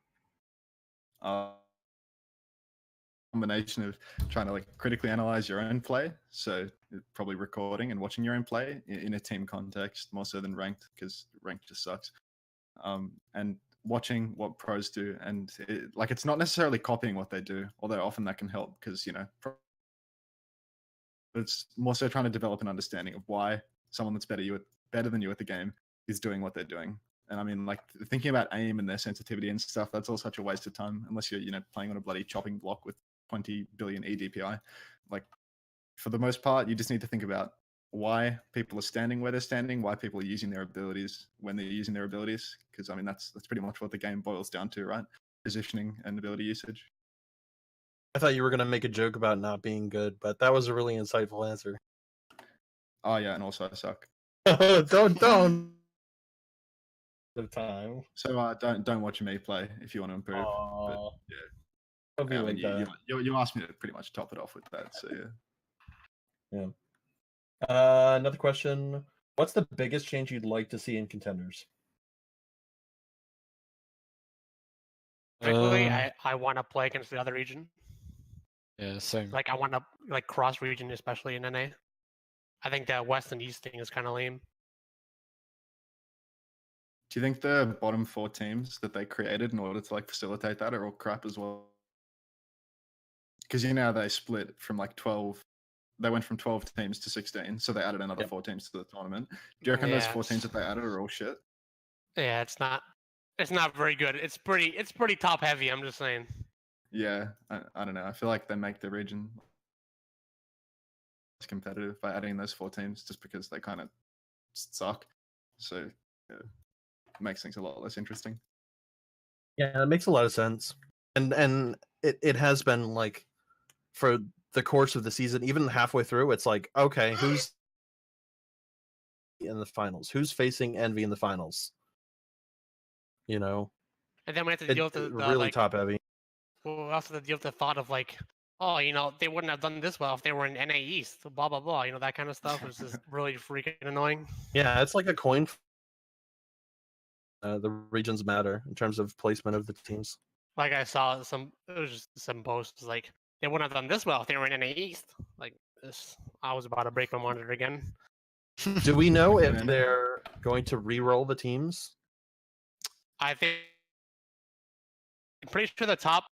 Combination of trying to like critically analyze your own play, so probably recording and watching your own play in a team context more so than ranked, because ranked just sucks, and watching what pros do, and it's not necessarily copying what they do, although often that can help, because it's more so trying to develop an understanding of why someone that's better than you at the game is doing what they're doing. And I mean, like, thinking about aim and their sensitivity and stuff, that's all such a waste of time, unless you're, playing on a bloody chopping block with 20 billion EDPI. Like, for the most part, you just need to think about why people are standing where they're standing, why people are using their abilities when they're using their abilities. Because, I mean, that's pretty much what the game boils down to, right? Positioning and ability usage. I thought you were going to make a joke about not being good, but that was a really insightful answer. Oh, yeah, and also I suck. Don't. Of time. So don't watch me play if you want to improve. But, yeah. Don't be I like mean, that. you asked me to pretty much top it off with that, so yeah. Yeah. Another question. What's the biggest change you'd like to see in Contenders? Frankly, I want to play against the other region. Yeah, same. Like I want to like cross region, especially in NA. I think that West and East thing is kind of lame. Do you think the bottom 4 teams that they created in order to like facilitate that are all crap as well? Because you know how they split from like 12. They went from 12 teams to 16, so they added another 4 teams to the tournament. Do you reckon those 4 teams that they added are all shit? Yeah, it's not very good. It's pretty top heavy. I'm just saying. Yeah, I don't know. I feel like they make the region less competitive by adding those 4 teams just because they kind of suck. So yeah, it makes things a lot less interesting. Yeah, it makes a lot of sense. And it has been like for the course of the season, even halfway through, it's like, okay, who's in the finals? Who's facing Envy in the finals? You know? And then we have to deal with the really like, top heavy. we also have to deal with the thought of like, oh, they wouldn't have done this well if they were in NA East, blah blah blah. That kind of stuff is just really freaking annoying. Yeah, it's like a coin. The regions matter in terms of placement of the teams. Like I saw it was just some posts like they wouldn't have done this well if they were in NA East. Like this, I was about to break my monitor again. Do we know if they're going to re-roll the teams? I think I'm pretty sure the top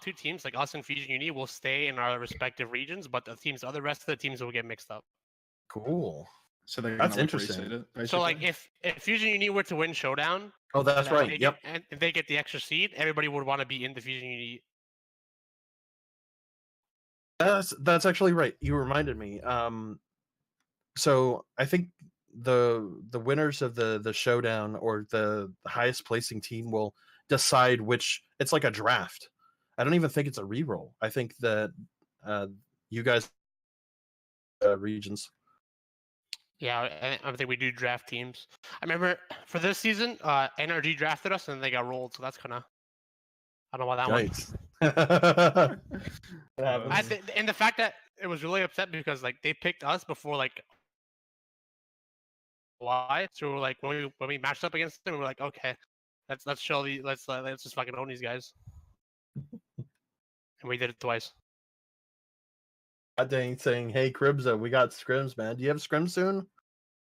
2 teams, like us and Fusion Uni, will stay in our respective regions, but the rest of the teams will get mixed up. Cool. So they're That's gonna, like, interesting. reseed it, basically? So like if Fusion Uni were to win Showdown, Oh, that's right. Yep. And if they get the extra seed, everybody would want to be in the Fusion Uni. That's actually right. You reminded me. So I think the winners of the showdown or the highest placing team will decide which. It's like a draft. I don't even think it's a reroll. I think that you guys regions. Yeah, I think we do draft teams. I remember for this season, NRG drafted us and they got rolled, so that's kind of. I don't know why that Yikes. one. And the fact that it was really upset because like they picked us before like why? So we're like when we matched up against them, we were like, okay, let's just fucking own these guys. And we did it twice. God dang, saying, hey Crimzo, we got scrims, man. Do you have scrims soon?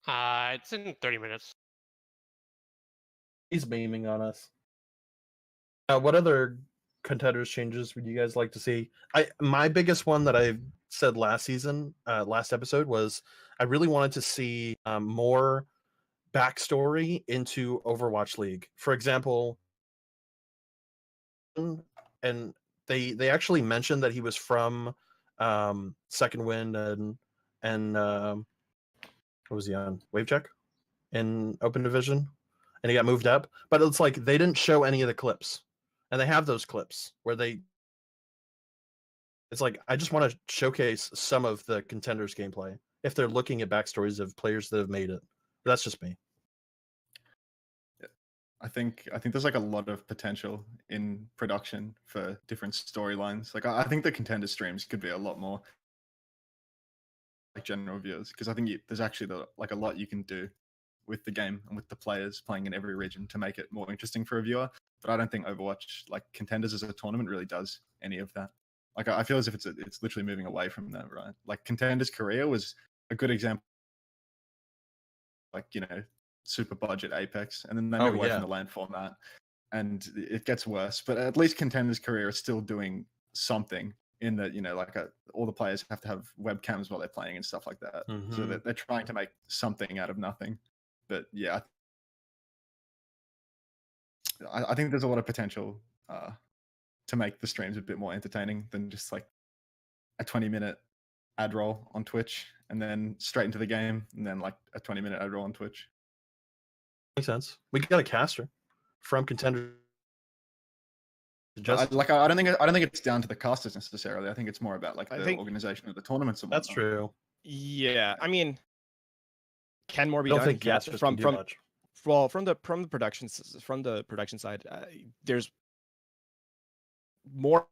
It's in 30 minutes. He's memeing on us. What other contenders changes would you guys like to see? My biggest one that I said last season, last episode, was I really wanted to see more backstory into Overwatch League. For example, and they actually mentioned that he was from Second Wind and what was he on? Wavecheck in Open Division, and he got moved up. But it's like they didn't show any of the clips, and they have those clips where they. It's like I just want to showcase some of the contenders gameplay if they're looking at backstories of players that have made it. But that's just me. I think there's like a lot of potential in production for different storylines. Like I think the contender streams could be a lot more like general viewers because I think there's actually like a lot you can do with the game and with the players playing in every region to make it more interesting for a viewer. But I don't think Overwatch like Contenders as a tournament really does any of that. Like I feel as if it's literally moving away from that, right? Like Contenders Korea was a good example. Like super budget Apex, and then they move away from the LAN format, and it gets worse. But at least Contenders Korea is still doing something in that like all the players have to have webcams while they're playing and stuff like that. Mm-hmm. So they're trying to make something out of nothing. But yeah, I think there's a lot of potential to make the streams a bit more entertaining than just like a 20-minute ad roll on Twitch and then straight into the game and then like a 20-minute ad roll on Twitch. Makes sense. We got a caster from Contender. I don't think it's down to the casters necessarily. I think it's more about like the organization of the tournaments. And that's true. Yeah, I mean, can more be I don't done? think casters from can do much. Well, from the production side, there's more.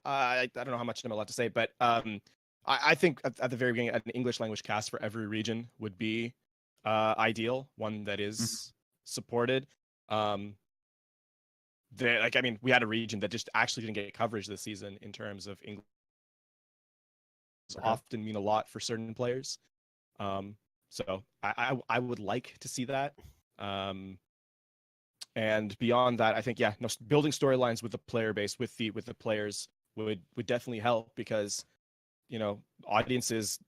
I don't know how much I'm allowed to say, but I think at the very beginning, an English language cast for every region would be ideal. One that is supported. like, I mean, we had a region that just actually didn't get coverage this season in terms of English. Often mean a lot for certain players. So I would like to see that. And beyond that, I think building storylines with the player base, with the players would definitely help, because audiences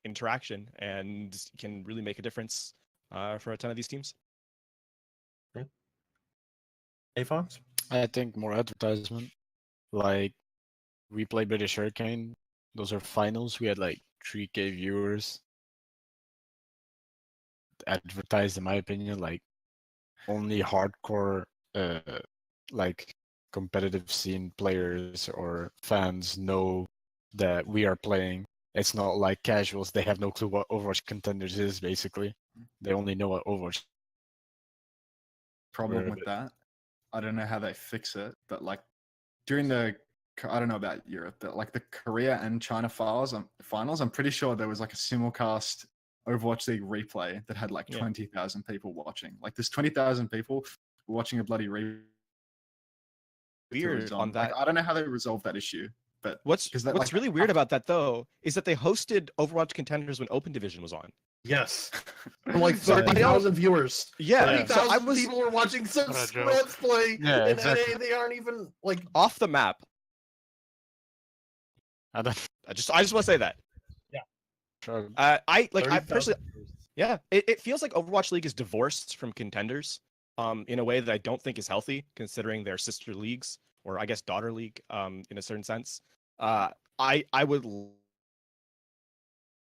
interaction and can really make a difference for a ton of these teams. AFoxx? I think more advertisement. Like, we play British Hurricane. Those are finals. We had like 3K viewers. Advertised, in my opinion, like only hardcore, like competitive scene players or fans know that we are playing. It's not like casuals. They have no clue what Overwatch Contenders is, basically. They only know what Overwatch. Problem with that, I don't know how they fix it, but like during the, I don't know about Europe, but like the Korea and China finals, I'm pretty sure there was like a simulcast Overwatch League replay that had like 20,000 people watching. Like there's 20,000 people watching a bloody replay. Weird on that. Like, I don't know how they resolve that issue. But what's like, really weird about that, though, is that they hosted Overwatch Contenders when Open Division was on. Yes. Like 30,000 viewers. Yeah. 30,000 people were watching some scrubs play, and exactly. They aren't even like off the map. I just want to say that. Yeah. I personally, it feels like Overwatch League is divorced from Contenders, in a way that I don't think is healthy, considering their sister leagues, or I guess daughter league, in a certain sense. I would,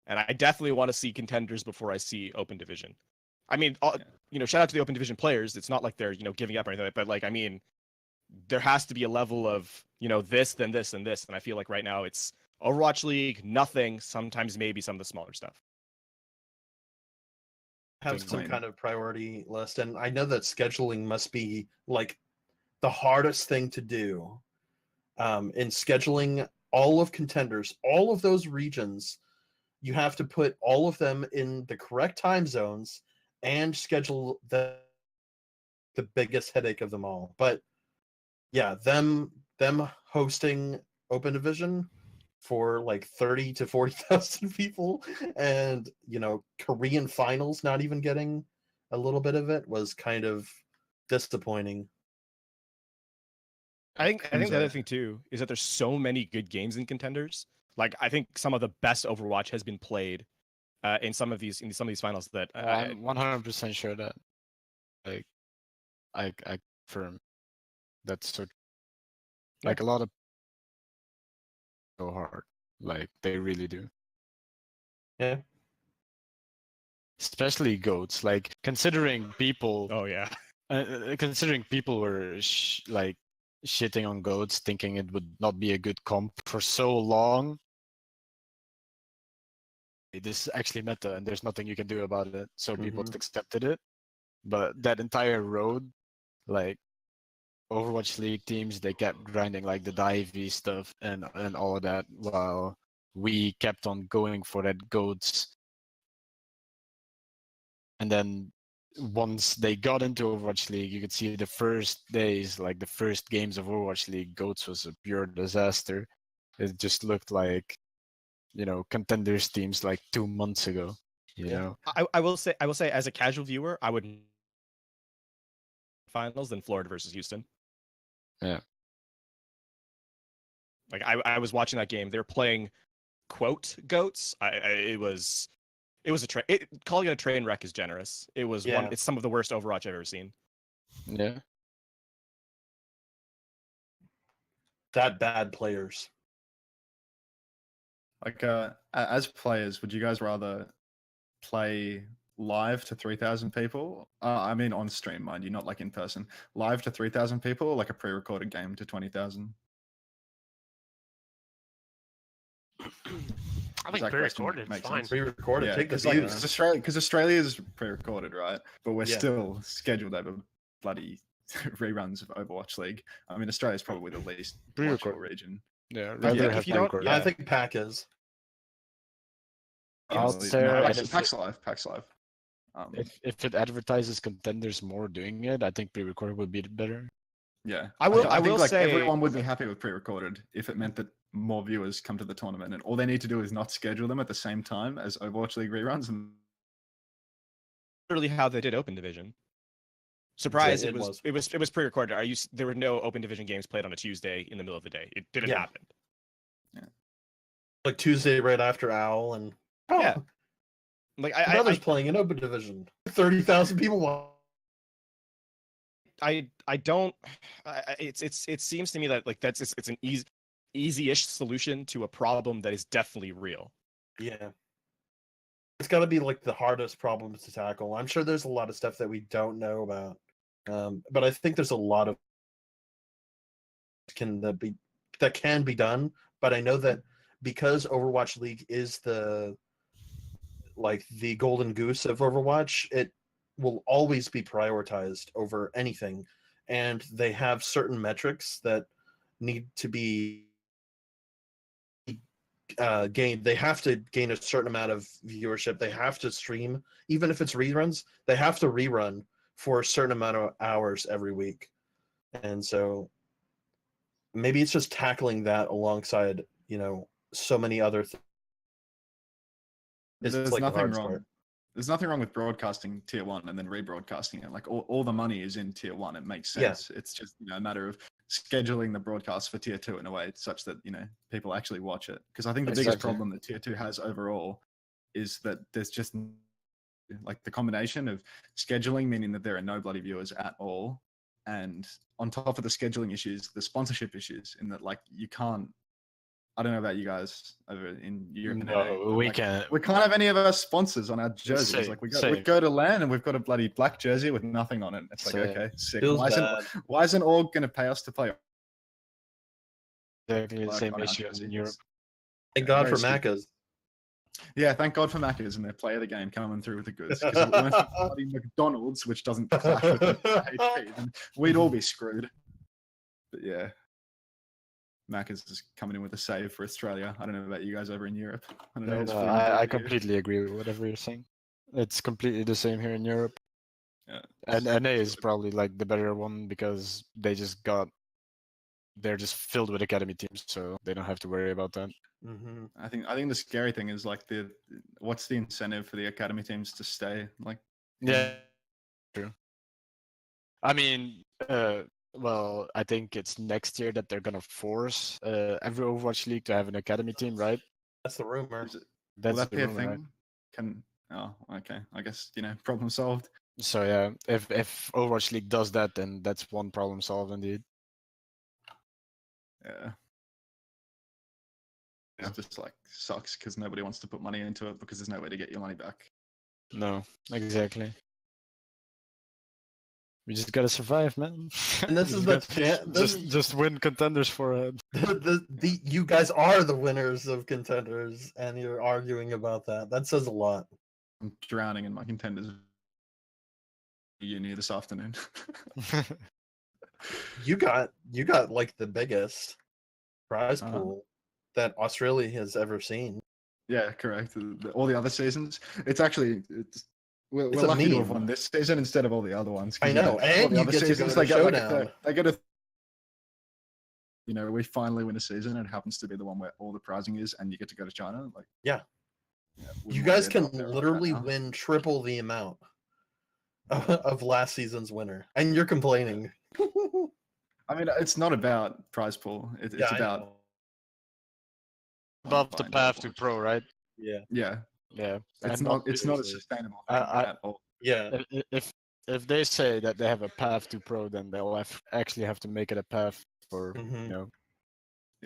and I definitely want to see Contenders before I see Open Division. I mean, shout out to the Open Division players. It's not like they're giving up or anything, but like, I mean, there has to be a level of this, then this, and this, and I feel like right now it's Overwatch League, nothing, sometimes maybe some of the smaller stuff. Have some kind of priority list, and I know that scheduling must be like the hardest thing to do. In scheduling all of Contenders, all of those regions, you have to put all of them in the correct time zones and schedule the biggest headache of them all. But yeah, them hosting Open Division for like 30 to 40,000 people, and Korean finals not even getting a little bit of it was kind of disappointing. I think the other thing too is that there's so many good games in Contenders. Like, I think some of the best Overwatch has been played in some of these finals. That I'm 100% sure that, like, I confirm that's so. Like, a lot of so hard, like they really do. Yeah. Especially goats, like considering people. Oh yeah. Considering people were like shitting on goats, thinking it would not be a good comp for so long. This is actually meta, and there's nothing you can do about it. So people accepted it. But that entire road, like Overwatch League teams, they kept grinding like the divey stuff and all of that, while we kept on going for that goats. And then once they got into Overwatch League, you could see the first days, like the first games of Overwatch League, goats was a pure disaster. It just looked like, Contenders teams like 2 months ago. You know. I will say, as a casual viewer, I would finals than Florida versus Houston. Yeah. Like, I was watching that game. They're playing quote goats. It was a calling it a train wreck is generous. It was it's some of the worst Overwatch I've ever seen. Yeah. That bad players. Like, as players, would you guys rather play live to 3,000 people? I mean, on stream, mind you, not like in person. Live to 3,000 people, or like a pre-recorded game to 20,000? I think pre-recorded is fine. Pre-recorded, take the views. Because Australia is pre-recorded, right? But we're still scheduled over bloody reruns of Overwatch League. I mean, Australia is probably the least pre-recorded region. Yeah, if you don't, I think PAC is. PAX Live. If it advertises contenders more doing it, I think pre-recorded would be better. Yeah, I will think like say- everyone would be happy with pre-recorded if it meant that more viewers come to the tournament, and all they need to do is not schedule them at the same time as Overwatch League reruns. And Literally how they did Open Division. Surprise! Yeah, It was pre-recorded. There were no Open Division games played on a Tuesday in the middle of the day. It didn't Yeah. happen. Like Tuesday right after Owl, and Yeah. Like my brother's playing an Open Division. 30,000 people watch. I don't. It seems to me that like it's an easy-ish solution to a problem that is definitely real. Yeah. It's got to be like the hardest problems to tackle. I'm sure there's a lot of stuff that we don't know about, but I think there's a lot of that can be done. But I know that because Overwatch League is the golden goose of Overwatch, it will always be prioritized over anything, and they have certain metrics that need to be gained. They have to gain a certain amount of viewership. They have to stream, even if it's reruns. They have to rerun for a certain amount of hours every week, and so maybe it's just tackling that alongside so many other things. there's nothing wrong. There's nothing wrong with broadcasting tier 1 and then rebroadcasting it. Like all the money is in tier 1. It makes sense. Yeah. It's just a matter of scheduling the broadcast for tier 2 in a way such that people actually watch it. Because I think the biggest problem that tier 2 has overall is that there's just like the combination of scheduling, meaning that there are no bloody viewers at all, and on top of the scheduling issues, the sponsorship issues, in that like you can't. I don't know about you guys over in Europe. No, we can't. We can't have any of our sponsors on our jerseys. Like we go to LAN and we've got a bloody black jersey with nothing on it. It's like, okay, sick. Why isn't Org going to pay us to play? Exactly the same issue as in Europe. Thank God for Macca's. Yeah, thank God for Macca's and their play of the game coming through with the goods. Because if it weren't for bloody McDonald's, which doesn't clash with the HP, then we'd all be screwed. But yeah. Macca's is coming in with a save for Australia. I don't know about you guys over in Europe. I don't know. I completely agree with whatever you're saying. It's completely the same here in Europe. Yeah. And NA is probably like the better one because they're just filled with academy teams, so they don't have to worry about that. Mm-hmm. I think the scary thing is like what's the incentive for the academy teams to stay? Like, yeah, true. I mean, well, I think it's next year that they're gonna force every Overwatch League to have an academy team, right? That's the rumor. Will that be a thing? Right? Oh, okay. I guess problem solved. So yeah, if Overwatch League does that, then that's one problem solved indeed. Yeah. It just like sucks because nobody wants to put money into it because there's no way to get your money back. No, exactly. We just gotta survive, man. And this is just win contenders for it. You guys are the winners of contenders, and you're arguing about that. That says a lot. I'm drowning in my contenders uni this afternoon. You got like the biggest prize pool that Australia has ever seen. Yeah, correct. All the other seasons, we're lucky to have won this season instead of all the other ones. I know, and you get to go to Showdown. They get we finally win a season, and it happens to be the one where all the prizing is, and you get to go to China. Like, yeah you guys can literally win triple the amount of last season's winner, and you're complaining. I mean, it's not about prize pool. It's about above the path to pro, right? Yeah. It's not a sustainable thing at all. Yeah. If they say that they have a path to pro, then they'll actually have to make it a path for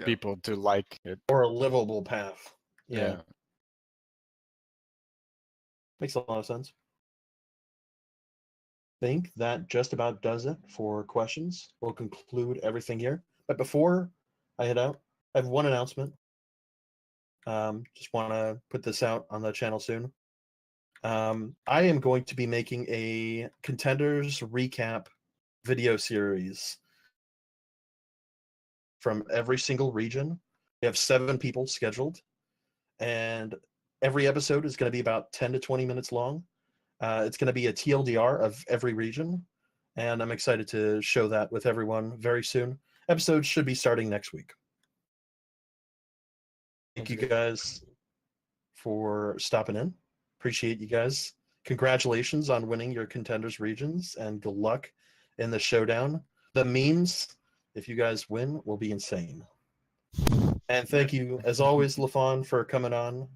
people to like it, or a livable path. Yeah. Makes a lot of sense. Think that just about does it for questions. We'll conclude everything here. But before I head out, I have one announcement. Just want to put this out on the channel soon. I am going to be making a Contenders recap video series from every single region. We have 7 people scheduled, and every episode is going to be about 10 to 20 minutes long. It's going to be a TLDR of every region, and I'm excited to show that with everyone very soon. Episodes should be starting next week. Thank you guys for stopping in. Appreciate you guys. Congratulations on winning your Contenders regions, and good luck in the showdown. The memes, if you guys win, will be insane. And thank you, as always, Lafon, for coming on.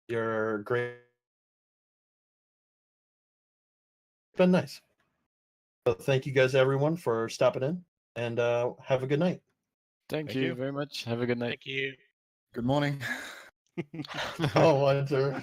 You're great. Been nice. So thank you guys, everyone, for stopping in, and have a good night. Thank Thank you you. very much. Have a good night. Thank you. Good morning. Oh, Unter.